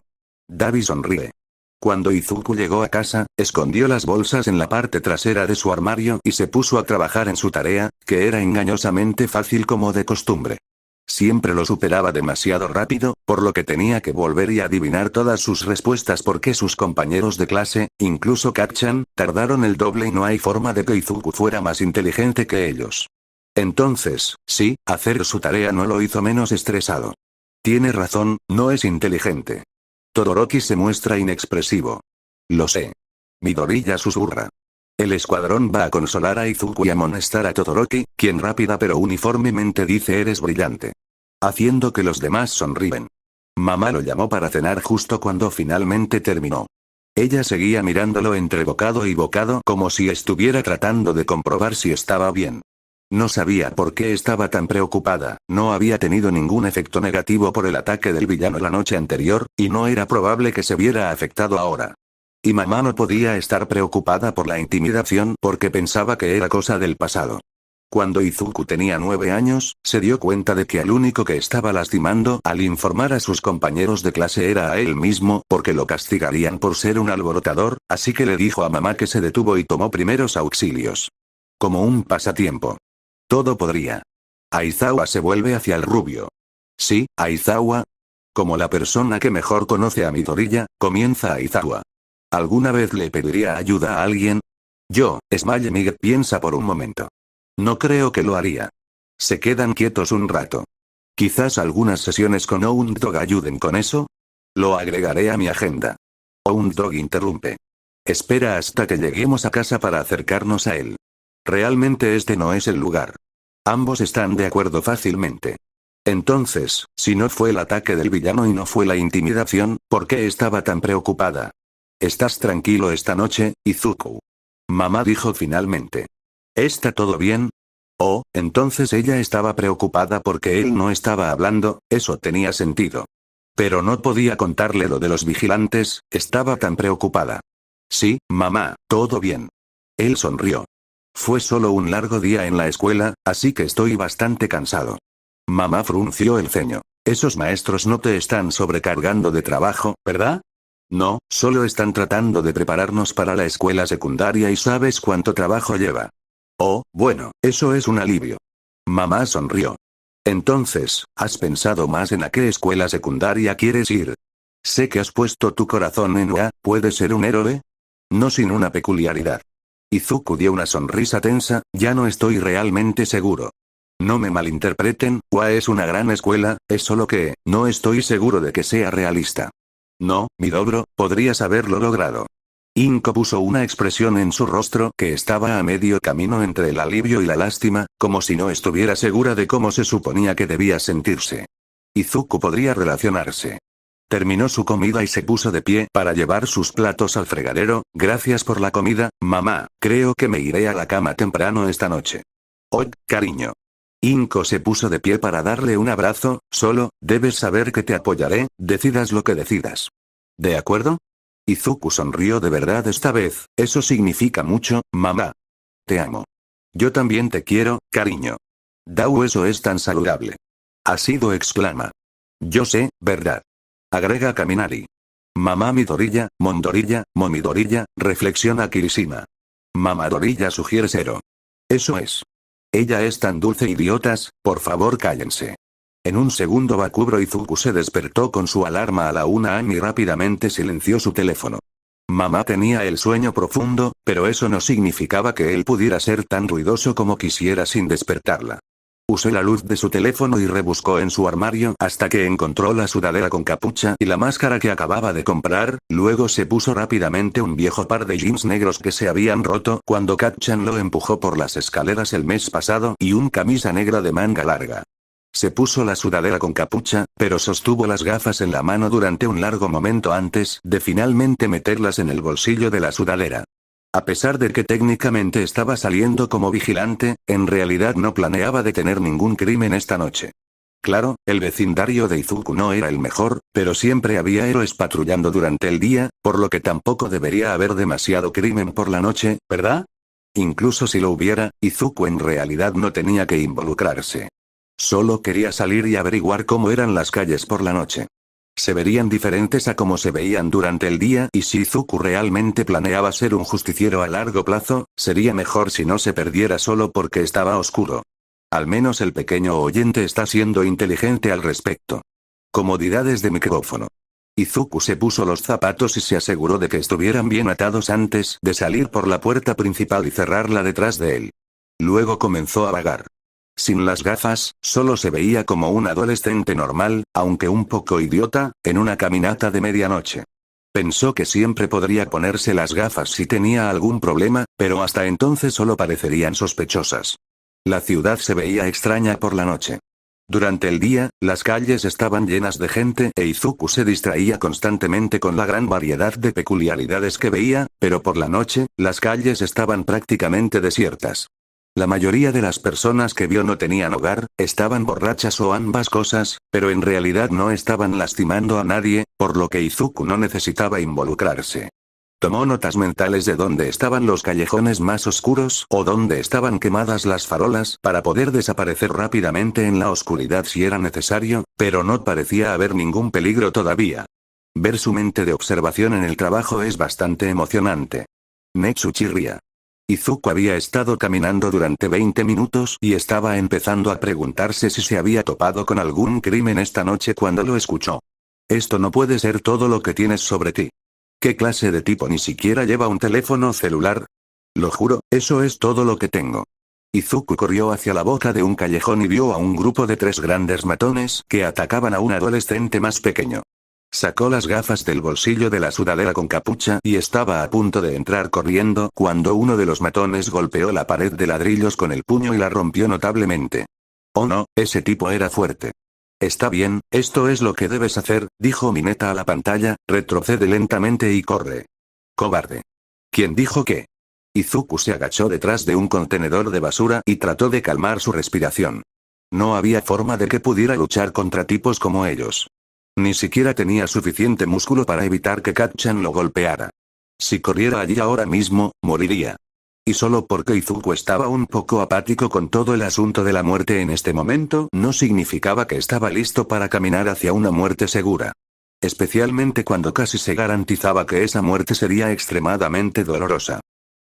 Dabi sonríe. Cuando Izuku llegó a casa, escondió las bolsas en la parte trasera de su armario y se puso a trabajar en su tarea, que era engañosamente fácil como de costumbre. Siempre lo superaba demasiado rápido, por lo que tenía que volver y adivinar todas sus respuestas porque sus compañeros de clase, incluso Kacchan, tardaron el doble y no hay forma de que Izuku fuera más inteligente que ellos. Entonces, sí, hacer su tarea no lo hizo menos estresado. Tiene razón, no es inteligente. Todoroki se muestra inexpresivo. Lo sé. Midoriya susurra. El escuadrón va a consolar a Izuku y amonestar a Todoroki, quien rápida pero uniformemente dice eres brillante. Haciendo que los demás sonríen. Mamá lo llamó para cenar justo cuando finalmente terminó. Ella seguía mirándolo entre bocado y bocado como si estuviera tratando de comprobar si estaba bien. No sabía por qué estaba tan preocupada, no había tenido ningún efecto negativo por el ataque del villano la noche anterior, y no era probable que se viera afectado ahora. Y mamá no podía estar preocupada por la intimidación porque pensaba que era cosa del pasado. Cuando Izuku tenía 9 años, se dio cuenta de que el único que estaba lastimando al informar a sus compañeros de clase era a él mismo, porque lo castigarían por ser un alborotador, así que le dijo a mamá que se detuvo y tomó primeros auxilios. Como un pasatiempo. Todo podría. Aizawa se vuelve hacia el rubio. Sí, Aizawa. Como la persona que mejor conoce a Midoriya, comienza Aizawa. ¿Alguna vez le pediría ayuda a alguien? Yo, Smile Miguel piensa por un momento. No creo que lo haría. Se quedan quietos un rato. Quizás algunas sesiones con Dog ayuden con eso. Lo agregaré a mi agenda. Dog interrumpe. Espera hasta que lleguemos a casa para acercarnos a él. Realmente este no es el lugar. Ambos están de acuerdo fácilmente. Entonces, si no fue el ataque del villano y no fue la intimidación, ¿por qué estaba tan preocupada? ¿Estás tranquilo esta noche, Izuku? Mamá dijo finalmente. ¿Está todo bien? Entonces ella estaba preocupada porque él no estaba hablando, eso tenía sentido. Pero no podía contarle lo de los vigilantes, estaba tan preocupada. Sí, mamá, todo bien. Él sonrió. Fue solo un largo día en la escuela, así que estoy bastante cansado. Mamá frunció el ceño. Esos maestros no te están sobrecargando de trabajo, ¿verdad? No, solo están tratando de prepararnos para la escuela secundaria y ¿sabes cuánto trabajo lleva? Bueno, eso es un alivio. Mamá sonrió. Entonces, ¿has pensado más en a qué escuela secundaria quieres ir? Sé que has puesto tu corazón en UA, ¿puedes ser un héroe? No sin una peculiaridad. Izuku dio una sonrisa tensa, ya no estoy realmente seguro. No me malinterpreten, UA es una gran escuela, es solo que, no estoy seguro de que sea realista. No, Midobro, podrías haberlo logrado. Inko puso una expresión en su rostro que estaba a medio camino entre el alivio y la lástima, como si no estuviera segura de cómo se suponía que debía sentirse. Izuku podría relacionarse. Terminó su comida y se puso de pie para llevar sus platos al fregadero. Gracias por la comida, mamá, creo que me iré a la cama temprano esta noche. Oh, cariño. Inko se puso de pie para darle un abrazo. Solo, debes saber que te apoyaré, decidas lo que decidas. ¿De acuerdo? Izuku sonrió de verdad esta vez. Eso significa mucho, mamá. Te amo. Yo también te quiero, cariño. Dau, eso es tan saludable. Asido exclama. Yo sé, ¿verdad? Agrega Kaminari. Mamá Midorilla, Mondorilla, Momidorilla, reflexiona Kirishima. Mamá Dorilla sugiere Zero. Eso es. Ella es tan dulce, idiotas, por favor cállense. En un segundo Bakubro Izuku se despertó con su alarma a la 1 AM y rápidamente silenció su teléfono. Mamá tenía el sueño profundo, pero eso no significaba que él pudiera ser tan ruidoso como quisiera sin despertarla. Usó la luz de su teléfono y rebuscó en su armario hasta que encontró la sudadera con capucha y la máscara que acababa de comprar. Luego se puso rápidamente un viejo par de jeans negros que se habían roto cuando Katchan lo empujó por las escaleras el mes pasado y un camisa negra de manga larga. Se puso la sudadera con capucha, pero sostuvo las gafas en la mano durante un largo momento antes de finalmente meterlas en el bolsillo de la sudadera. A pesar de que técnicamente estaba saliendo como vigilante, en realidad no planeaba detener ningún crimen esta noche. Claro, el vecindario de Izuku no era el mejor, pero siempre había héroes patrullando durante el día, por lo que tampoco debería haber demasiado crimen por la noche, ¿verdad? Incluso si lo hubiera, Izuku en realidad no tenía que involucrarse. Solo quería salir y averiguar cómo eran las calles por la noche. Se verían diferentes a como se veían durante el día y si Izuku realmente planeaba ser un justiciero a largo plazo, sería mejor si no se perdiera solo porque estaba oscuro. Al menos el pequeño oyente está siendo inteligente al respecto. Comodidades de micrófono. Izuku se puso los zapatos y se aseguró de que estuvieran bien atados antes de salir por la puerta principal y cerrarla detrás de él. Luego comenzó a vagar. Sin las gafas, solo se veía como un adolescente normal, aunque un poco idiota, en una caminata de medianoche. Pensó que siempre podría ponerse las gafas si tenía algún problema, pero hasta entonces solo parecerían sospechosas. La ciudad se veía extraña por la noche. Durante el día, las calles estaban llenas de gente e Izuku se distraía constantemente con la gran variedad de peculiaridades que veía, pero por la noche, las calles estaban prácticamente desiertas. La mayoría de las personas que vio no tenían hogar, estaban borrachas o ambas cosas, pero en realidad no estaban lastimando a nadie, por lo que Izuku no necesitaba involucrarse. Tomó notas mentales de dónde estaban los callejones más oscuros o dónde estaban quemadas las farolas para poder desaparecer rápidamente en la oscuridad si era necesario, pero no parecía haber ningún peligro todavía. Ver su mente de observación en el trabajo es bastante emocionante. Netsuchi ría. Izuku había estado caminando durante 20 minutos y estaba empezando a preguntarse si se había topado con algún crimen esta noche cuando lo escuchó. Esto no puede ser todo lo que tienes sobre ti. ¿Qué clase de tipo ni siquiera lleva un teléfono celular? Lo juro, eso es todo lo que tengo. Izuku corrió hacia la boca de un callejón y vio a un grupo de 3 grandes matones que atacaban a un adolescente más pequeño. Sacó las gafas del bolsillo de la sudadera con capucha y estaba a punto de entrar corriendo cuando uno de los matones golpeó la pared de ladrillos con el puño y la rompió notablemente. Oh no, ese tipo era fuerte. Está bien, esto es lo que debes hacer, dijo Mineta a la pantalla, retrocede lentamente y corre. Cobarde. ¿Quién dijo qué? Izuku se agachó detrás de un contenedor de basura y trató de calmar su respiración. No había forma de que pudiera luchar contra tipos como ellos. Ni siquiera tenía suficiente músculo para evitar que Katchan lo golpeara. Si corriera allí ahora mismo, moriría. Y solo porque Izuku estaba un poco apático con todo el asunto de la muerte en este momento, no significaba que estaba listo para caminar hacia una muerte segura. Especialmente cuando casi se garantizaba que esa muerte sería extremadamente dolorosa.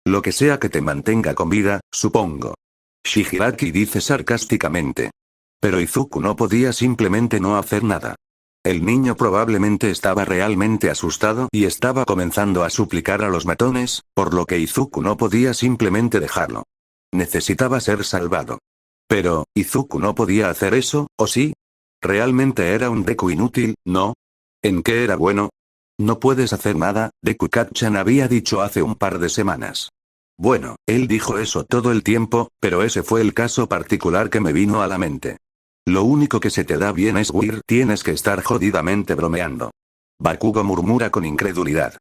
Lo que sea que te mantenga con vida, supongo. Shigaraki dice sarcásticamente. Pero Izuku no podía simplemente no hacer nada. El niño probablemente estaba realmente asustado y estaba comenzando a suplicar a los matones, por lo que Izuku no podía simplemente dejarlo. Necesitaba ser salvado. Pero, Izuku no podía hacer eso, ¿o sí? Realmente era un Deku inútil, ¿no? ¿En qué era bueno? No puedes hacer nada, Deku-chan había dicho hace un par de semanas. Bueno, él dijo eso todo el tiempo, pero ese fue el caso particular que me vino a la mente. Lo único que se te da bien es huir, tienes que estar jodidamente bromeando. Bakugo murmura con incredulidad.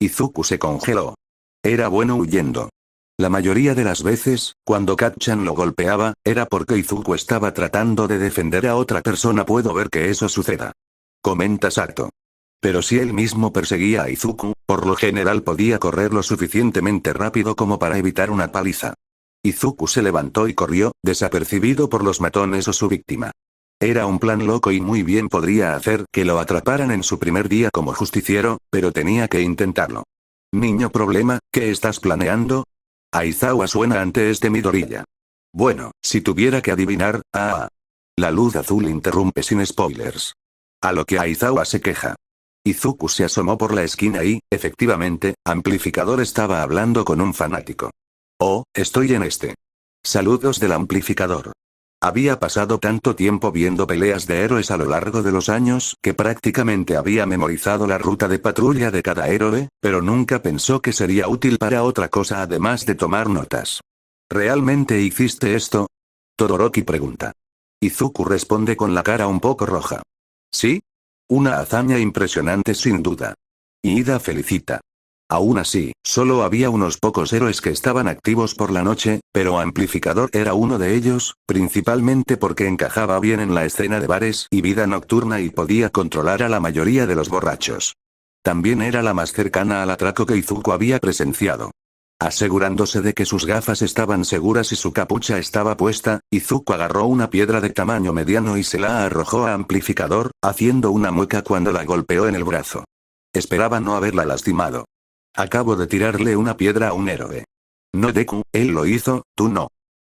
Izuku se congeló. Era bueno huyendo. La mayoría de las veces, cuando Kacchan lo golpeaba, era porque Izuku estaba tratando de defender a otra persona. Puedo ver que eso suceda. Comenta Sato. Pero si él mismo perseguía a Izuku, por lo general podía correr lo suficientemente rápido como para evitar una paliza. Izuku se levantó y corrió, desapercibido por los matones o su víctima. Era un plan loco y muy bien podría hacer que lo atraparan en su primer día como justiciero, pero tenía que intentarlo. Niño problema, ¿qué estás planeando? Aizawa suena ante Midoriya. Bueno, si tuviera que adivinar, La luz azul interrumpe sin spoilers. A lo que Aizawa se queja. Izuku se asomó por la esquina y, efectivamente, Amplificador estaba hablando con un fanático. Oh, estoy en este. Saludos del Amplificador. Había pasado tanto tiempo viendo peleas de héroes a lo largo de los años que prácticamente había memorizado la ruta de patrulla de cada héroe, pero nunca pensó que sería útil para otra cosa además de tomar notas. ¿Realmente hiciste esto? Todoroki pregunta. Izuku responde con la cara un poco roja. ¿Sí? Una hazaña impresionante sin duda. Ida felicita. Aún así, solo había unos pocos héroes que estaban activos por la noche, pero Amplificador era uno de ellos, principalmente porque encajaba bien en la escena de bares y vida nocturna y podía controlar a la mayoría de los borrachos. También era la más cercana al atraco que Izuku había presenciado. Asegurándose de que sus gafas estaban seguras y su capucha estaba puesta, Izuku agarró una piedra de tamaño mediano y se la arrojó a Amplificador, haciendo una mueca cuando la golpeó en el brazo. Esperaba no haberla lastimado. Acabo de tirarle una piedra a un héroe. No Deku, él lo hizo, tú no.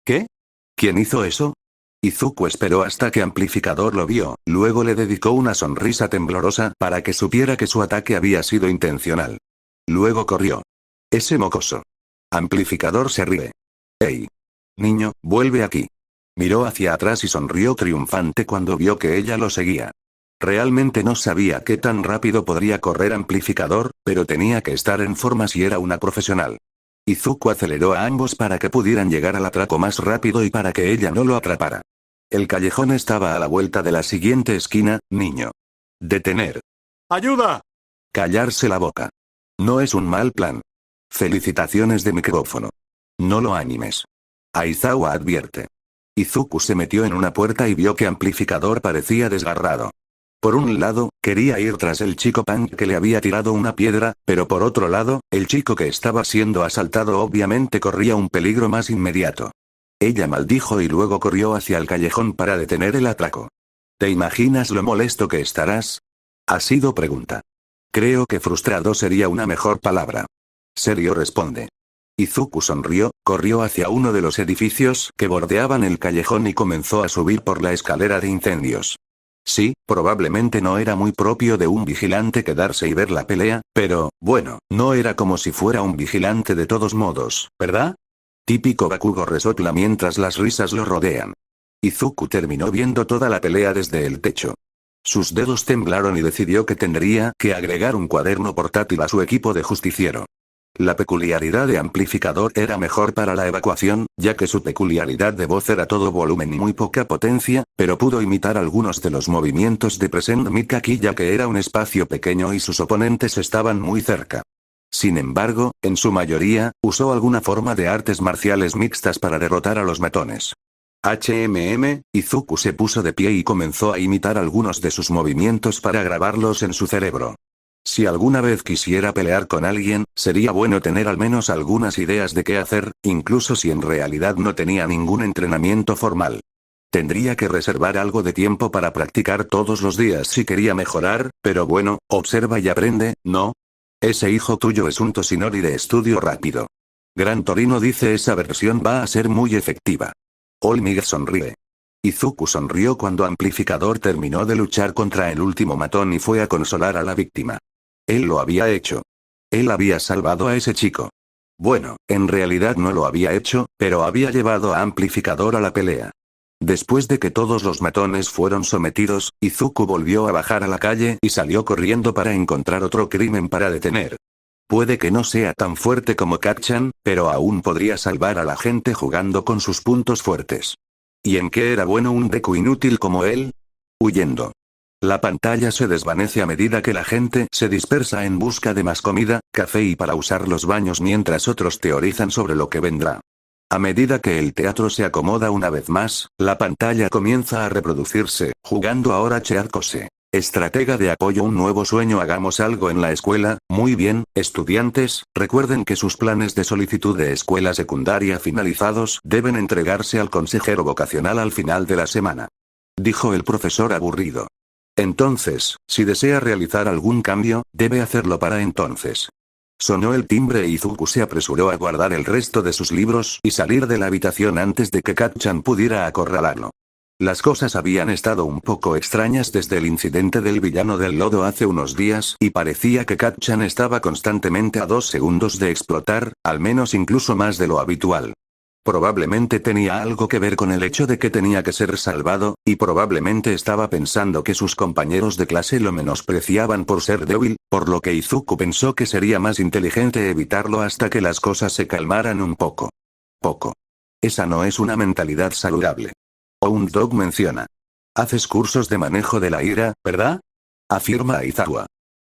¿Qué? ¿Quién hizo eso? Izuku esperó hasta que Amplificador lo vio, luego le dedicó una sonrisa temblorosa para que supiera que su ataque había sido intencional. Luego corrió. Ese mocoso. Amplificador se ríe. ¡Ey! Niño, vuelve aquí. Miró hacia atrás y sonrió triunfante cuando vio que ella lo seguía. Realmente no sabía qué tan rápido podría correr Amplificador, pero tenía que estar en forma si era una profesional. Izuku aceleró a ambos para que pudieran llegar al atraco más rápido y para que ella no lo atrapara. El callejón estaba a la vuelta de la siguiente esquina, niño. Detener. ¡Ayuda! Callarse la boca. No es un mal plan. Felicitaciones de micrófono. No lo animes. Aizawa advierte. Izuku se metió en una puerta y vio que Amplificador parecía desgarrado. Por un lado, quería ir tras el chico punk que le había tirado una piedra, pero por otro lado, el chico que estaba siendo asaltado obviamente corría un peligro más inmediato. Ella maldijo y luego corrió hacia el callejón para detener el atraco. ¿Te imaginas lo molesto que estarás? Ha sido pregunta. Creo que frustrado sería una mejor palabra. Serio responde. Izuku sonrió, corrió hacia uno de los edificios que bordeaban el callejón y comenzó a subir por la escalera de incendios. Sí, probablemente no era muy propio de un vigilante quedarse y ver la pelea, pero, bueno, no era como si fuera un vigilante de todos modos, ¿verdad? Típico Bakugo resopla mientras las risas lo rodean. Izuku terminó viendo toda la pelea desde el techo. Sus dedos temblaron y decidió que tendría que agregar un cuaderno portátil a su equipo de justiciero. La peculiaridad de Amplificador era mejor para la evacuación, ya que su peculiaridad de voz era todo volumen y muy poca potencia, pero pudo imitar algunos de los movimientos de Present Mic aquí ya que era un espacio pequeño y sus oponentes estaban muy cerca. Sin embargo, en su mayoría, usó alguna forma de artes marciales mixtas para derrotar a los matones. Izuku se puso de pie y comenzó a imitar algunos de sus movimientos para grabarlos en su cerebro. Si alguna vez quisiera pelear con alguien, sería bueno tener al menos algunas ideas de qué hacer, incluso si en realidad no tenía ningún entrenamiento formal. Tendría que reservar algo de tiempo para practicar todos los días si quería mejorar, pero bueno, observa y aprende, ¿no? Ese hijo tuyo es un Toshinori de estudio rápido. Gran Torino dice esa versión va a ser muy efectiva. Olmig sonríe. Izuku sonrió cuando Amplificador terminó de luchar contra el último matón y fue a consolar a la víctima. Él lo había hecho. Él había salvado a ese chico. Bueno, en realidad no lo había hecho, pero había llevado a Amplificador a la pelea. Después de que todos los matones fueron sometidos, Izuku volvió a bajar a la calle y salió corriendo para encontrar otro crimen para detener. Puede que no sea tan fuerte como Kacchan, pero aún podría salvar a la gente jugando con sus puntos fuertes. ¿Y en qué era bueno un Deku inútil como él? Huyendo. La pantalla se desvanece a medida que la gente se dispersa en busca de más comida, café y para usar los baños mientras otros teorizan sobre lo que vendrá. A medida que el teatro se acomoda una vez más, la pantalla comienza a reproducirse, jugando ahora Cheat-Cose. Estratega de apoyo un nuevo sueño. Hagamos algo en la escuela. Muy bien, estudiantes, recuerden que sus planes de solicitud de escuela secundaria finalizados deben entregarse al consejero vocacional al final de la semana. Dijo el profesor aburrido. Entonces, si desea realizar algún cambio, debe hacerlo para entonces. Sonó el timbre e Izuku se apresuró a guardar el resto de sus libros y salir de la habitación antes de que Kacchan pudiera acorralarlo. Las cosas habían estado un poco extrañas desde el incidente del villano del lodo hace unos días y parecía que Kacchan estaba constantemente a 2 segundos de explotar, al menos incluso más de lo habitual. Probablemente tenía algo que ver con el hecho de que tenía que ser salvado, y probablemente estaba pensando que sus compañeros de clase lo menospreciaban por ser débil, por lo que Izuku pensó que sería más inteligente evitarlo hasta que las cosas se calmaran un poco. Esa no es una mentalidad saludable. Dog menciona. Haces cursos de manejo de la ira, ¿verdad? Afirma Aizawa.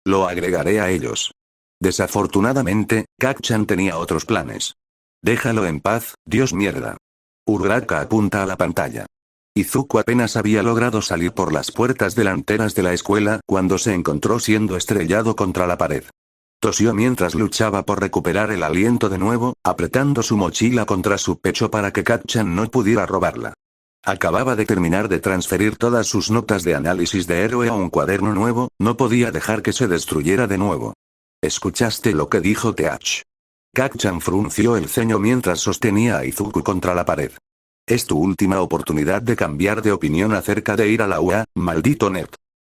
Lo agregaré a ellos. Desafortunadamente, Kacchan tenía otros planes. Déjalo en paz, Dios mierda. Uraraka apunta a la pantalla. Izuku apenas había logrado salir por las puertas delanteras de la escuela cuando se encontró siendo estrellado contra la pared. Tosió mientras luchaba por recuperar el aliento de nuevo, apretando su mochila contra su pecho para que Kacchan no pudiera robarla. Acababa de terminar de transferir todas sus notas de análisis de héroe a un cuaderno nuevo, no podía dejar que se destruyera de nuevo. ¿Escuchaste lo que dijo Teach? Kacchan frunció el ceño mientras sostenía a Izuku contra la pared. Es tu última oportunidad de cambiar de opinión acerca de ir a la UA, maldito nerd.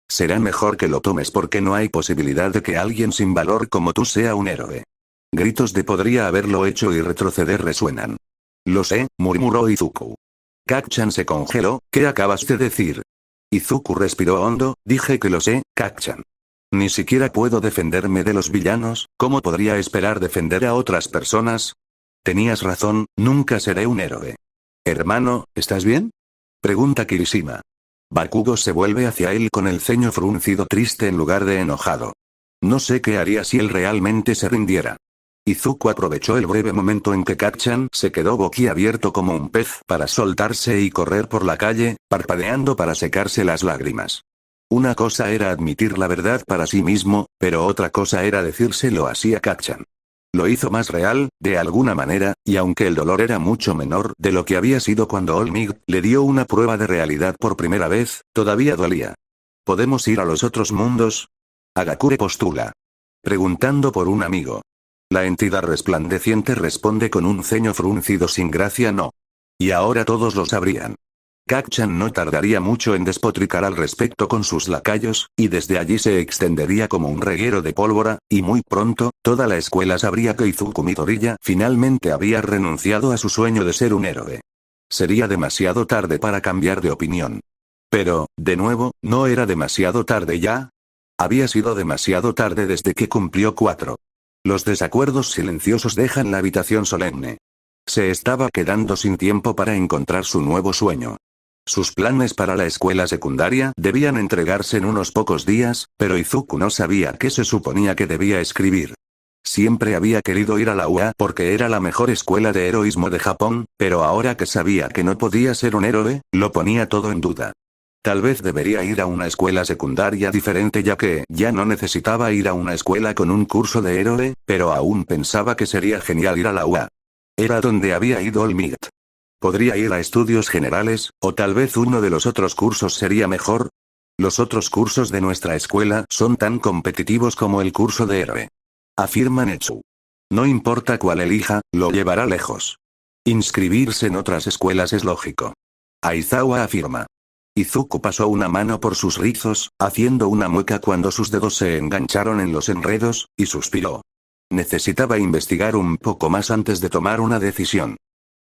Será mejor que lo tomes porque no hay posibilidad de que alguien sin valor como tú sea un héroe. Gritos de podría haberlo hecho y retroceder resuenan. Lo sé, murmuró Izuku. Kacchan se congeló, ¿qué acabas de decir? Izuku respiró hondo, dije que lo sé, Kacchan. Ni siquiera puedo defenderme de los villanos, ¿cómo podría esperar defender a otras personas? Tenías razón, nunca seré un héroe. Hermano, ¿estás bien? Pregunta Kirishima. Bakugo se vuelve hacia él con el ceño fruncido triste en lugar de enojado. No sé qué haría si él realmente se rindiera. Izuku aprovechó el breve momento en que Kacchan se quedó boquiabierto como un pez para soltarse y correr por la calle, parpadeando para secarse las lágrimas. Una cosa era admitir la verdad para sí mismo, pero otra cosa era decírselo así a Kacchan. Lo hizo más real, de alguna manera, y aunque el dolor era mucho menor de lo que había sido cuando All Might le dio una prueba de realidad por primera vez, todavía dolía. ¿Podemos ir a los otros mundos? Hagakure postula. Preguntando por un amigo. La entidad resplandeciente responde con un ceño fruncido sin gracia no. Y ahora todos lo sabrían. Kacchan no tardaría mucho en despotricar al respecto con sus lacayos, y desde allí se extendería como un reguero de pólvora, y muy pronto, toda la escuela sabría que Izuku Midoriya finalmente había renunciado a su sueño de ser un héroe. Sería demasiado tarde para cambiar de opinión. Pero, de nuevo, ¿no era demasiado tarde ya? Había sido demasiado tarde desde que cumplió 4. Los desacuerdos silenciosos dejan la habitación solemne. Se estaba quedando sin tiempo para encontrar su nuevo sueño. Sus planes para la escuela secundaria debían entregarse en unos pocos días, pero Izuku no sabía qué se suponía que debía escribir. Siempre había querido ir a la UA porque era la mejor escuela de heroísmo de Japón, pero ahora que sabía que no podía ser un héroe, lo ponía todo en duda. Tal vez debería ir a una escuela secundaria diferente ya que ya no necesitaba ir a una escuela con un curso de héroe, pero aún pensaba que sería genial ir a la UA. Era donde había ido All Might. Podría ir a estudios generales, o tal vez uno de los otros cursos sería mejor. Los otros cursos de nuestra escuela son tan competitivos como el curso de héroe. Afirma Netsu. No importa cuál elija, lo llevará lejos. Inscribirse en otras escuelas es lógico. Aizawa afirma. Izuku pasó una mano por sus rizos, haciendo una mueca cuando sus dedos se engancharon en los enredos, y suspiró. Necesitaba investigar un poco más antes de tomar una decisión.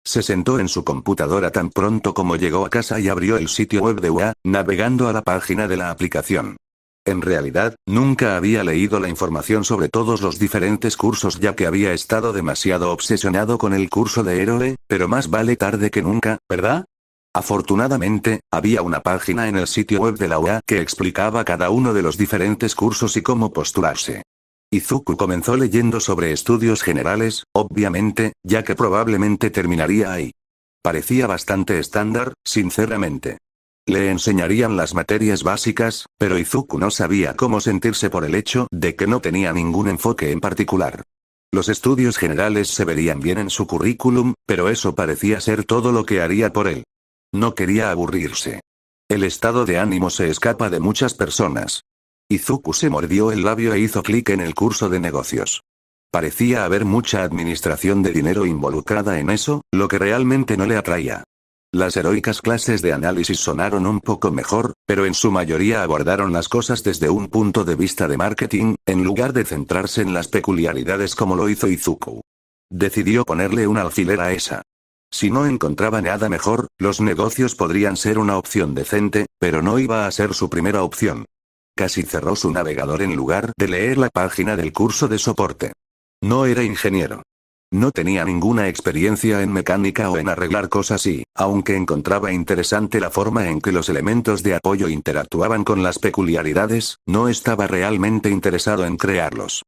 Se sentó en su computadora tan pronto como llegó a casa y abrió el sitio web de UA, navegando a la página de la aplicación. En realidad, nunca había leído la información sobre todos los diferentes cursos ya que había estado demasiado obsesionado con el curso de héroe, pero más vale tarde que nunca, ¿verdad? Afortunadamente, había una página en el sitio web de la UA que explicaba cada uno de los diferentes cursos y cómo postularse. Izuku comenzó leyendo sobre estudios generales, obviamente, ya que probablemente terminaría ahí. Parecía bastante estándar, sinceramente. Le enseñarían las materias básicas, pero Izuku no sabía cómo sentirse por el hecho de que no tenía ningún enfoque en particular. Los estudios generales se verían bien en su currículum, pero eso parecía ser todo lo que haría por él. No quería aburrirse. El estado de ánimo se escapa de muchas personas. Izuku se mordió el labio e hizo clic en el curso de negocios. Parecía haber mucha administración de dinero involucrada en eso, lo que realmente no le atraía. Las heroicas clases de análisis sonaron un poco mejor, pero en su mayoría abordaron las cosas desde un punto de vista de marketing, en lugar de centrarse en las peculiaridades como lo hizo Izuku. Decidió ponerle un alfiler a esa. Si no encontraba nada mejor, los negocios podrían ser una opción decente, pero no iba a ser su primera opción. Casi cerró su navegador en lugar de leer la página del curso de soporte. No era ingeniero. No tenía ninguna experiencia en mecánica o en arreglar cosas y, aunque encontraba interesante la forma en que los elementos de apoyo interactuaban con las peculiaridades, no estaba realmente interesado en crearlos.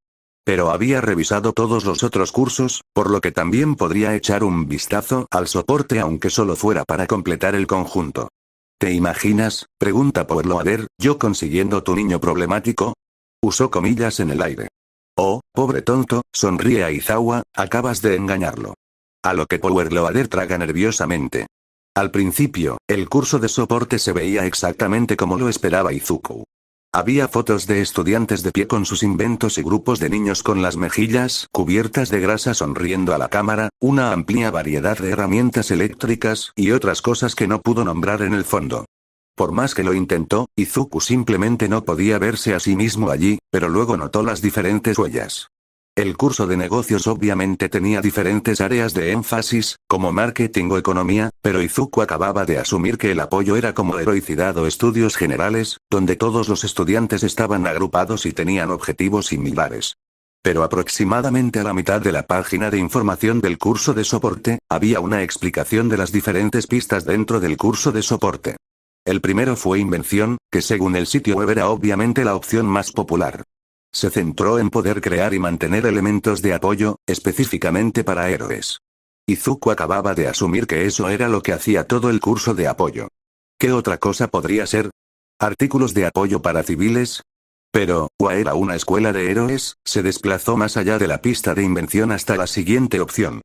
Pero había revisado todos los otros cursos, por lo que también podría echar un vistazo al soporte aunque solo fuera para completar el conjunto. ¿Te imaginas? Pregunta Powerloader, yo consiguiendo tu niño problemático. Usó comillas en el aire. Oh, pobre tonto, sonríe Aizawa, acabas de engañarlo. A lo que Powerloader traga nerviosamente. Al principio, el curso de soporte se veía exactamente como lo esperaba Izuku. Había fotos de estudiantes de pie con sus inventos y grupos de niños con las mejillas cubiertas de grasa sonriendo a la cámara, una amplia variedad de herramientas eléctricas y otras cosas que no pudo nombrar en el fondo. Por más que lo intentó, Izuku simplemente no podía verse a sí mismo allí, pero luego notó las diferentes huellas. El curso de negocios obviamente tenía diferentes áreas de énfasis, como marketing o economía, pero Izuku acababa de asumir que el apoyo era como heroicidad o estudios generales, donde todos los estudiantes estaban agrupados y tenían objetivos similares. Pero aproximadamente a la mitad de la página de información del curso de soporte, había una explicación de las diferentes pistas dentro del curso de soporte. El primero fue invención, que según el sitio web era obviamente la opción más popular. Se centró en poder crear y mantener elementos de apoyo, específicamente para héroes. Izuku acababa de asumir que eso era lo que hacía todo el curso de apoyo. ¿Qué otra cosa podría ser? ¿Artículos de apoyo para civiles? Pero, ¿UA era una escuela de héroes? Se desplazó más allá de la pista de invención hasta la siguiente opción.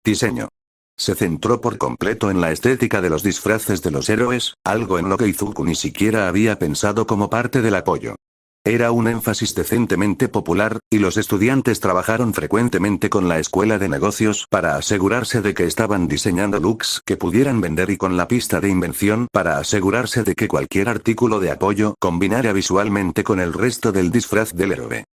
Diseño. Se centró por completo en la estética de los disfraces de los héroes, algo en lo que Izuku ni siquiera había pensado como parte del apoyo. Era un énfasis decentemente popular, y los estudiantes trabajaron frecuentemente con la escuela de negocios para asegurarse de que estaban diseñando looks que pudieran vender y con la pista de invención para asegurarse de que cualquier artículo de apoyo combinara visualmente con el resto del disfraz del héroe.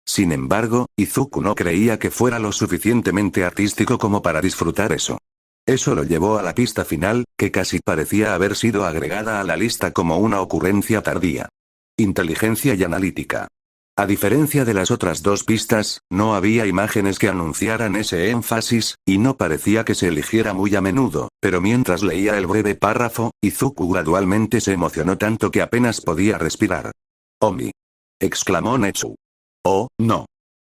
Sin embargo, Izuku no creía que fuera lo suficientemente artístico como para disfrutar eso. Eso lo llevó a la pista final, que casi parecía haber sido agregada a la lista como una ocurrencia tardía. Inteligencia y analítica. A diferencia de las otras dos pistas, no había imágenes que anunciaran ese énfasis, y no parecía que se eligiera muy a menudo, pero mientras leía el breve párrafo, Izuku gradualmente se emocionó tanto que apenas podía respirar. «Omi», exclamó Netsu. «Oh, no».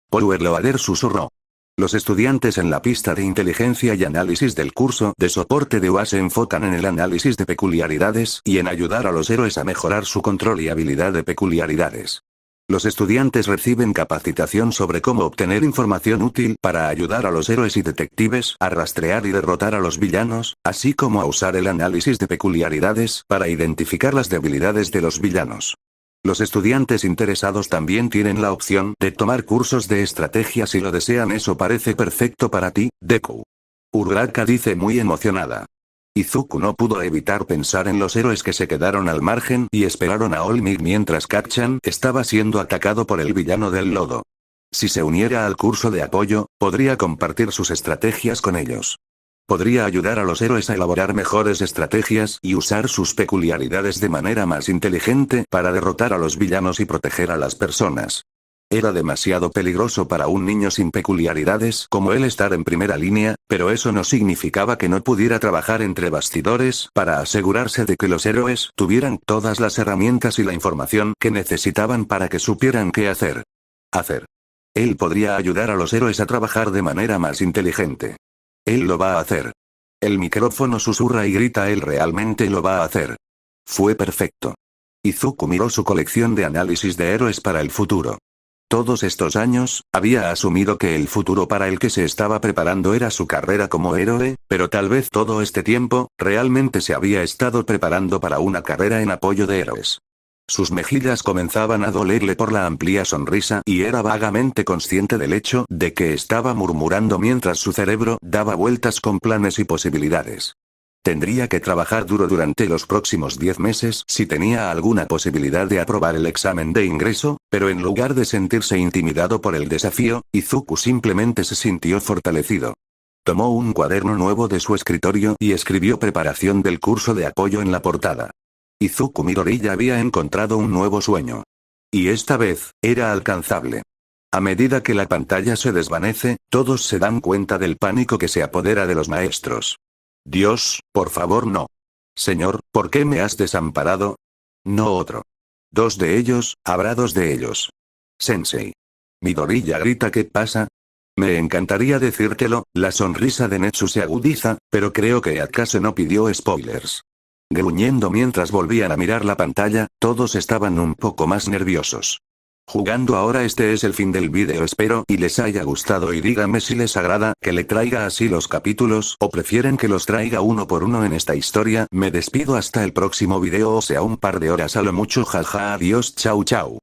Powerloader susurró. Los estudiantes en la pista de inteligencia y análisis del curso de soporte de UA se enfocan en el análisis de peculiaridades y en ayudar a los héroes a mejorar su control y habilidad de peculiaridades. Los estudiantes reciben capacitación sobre cómo obtener información útil para ayudar a los héroes y detectives a rastrear y derrotar a los villanos, así como a usar el análisis de peculiaridades para identificar las debilidades de los villanos. Los estudiantes interesados también tienen la opción de tomar cursos de estrategia si lo desean. Eso parece perfecto para ti, Deku. Uraraka dice muy emocionada. Izuku no pudo evitar pensar en los héroes que se quedaron al margen y esperaron a All Might mientras Kacchan estaba siendo atacado por el villano del lodo. Si se uniera al curso de apoyo, podría compartir sus estrategias con ellos. Podría ayudar a los héroes a elaborar mejores estrategias y usar sus peculiaridades de manera más inteligente para derrotar a los villanos y proteger a las personas. Era demasiado peligroso para un niño sin peculiaridades como él estar en primera línea, pero eso no significaba que no pudiera trabajar entre bastidores para asegurarse de que los héroes tuvieran todas las herramientas y la información que necesitaban para que supieran qué hacer. Él podría ayudar a los héroes a trabajar de manera más inteligente. Él lo va a hacer. El micrófono susurra y grita, él realmente lo va a hacer. Fue perfecto. Izuku miró su colección de análisis de héroes para el futuro. Todos estos años, había asumido que el futuro para el que se estaba preparando era su carrera como héroe, pero tal vez todo este tiempo, realmente se había estado preparando para una carrera en apoyo de héroes. Sus mejillas comenzaban a dolerle por la amplia sonrisa y era vagamente consciente del hecho de que estaba murmurando mientras su cerebro daba vueltas con planes y posibilidades. Tendría que trabajar duro durante los próximos 10 meses si tenía alguna posibilidad de aprobar el examen de ingreso, pero en lugar de sentirse intimidado por el desafío, Izuku simplemente se sintió fortalecido. Tomó un cuaderno nuevo de su escritorio y escribió preparación del curso de apoyo en la portada. Izuku Midori ya había encontrado un nuevo sueño. Y esta vez, era alcanzable. A medida que la pantalla se desvanece, todos se dan cuenta del pánico que se apodera de los maestros. Dios, por favor no. Señor, ¿por qué me has desamparado? No otro. Dos de ellos, habrá dos de ellos. Sensei. Midori ya grita, ¿qué pasa? Me encantaría decírtelo, la sonrisa de Netsu se agudiza, pero creo que Akase no pidió spoilers. Gruñendo mientras volvían a mirar la pantalla, todos estaban un poco más nerviosos. Jugando ahora, este es el fin del vídeo, espero y les haya gustado y díganme si les agrada que le traiga así los capítulos o prefieren que los traiga uno por uno en esta historia. Me despido hasta el próximo vídeo, o sea un par de horas a lo mucho, jaja, adiós, chau chau.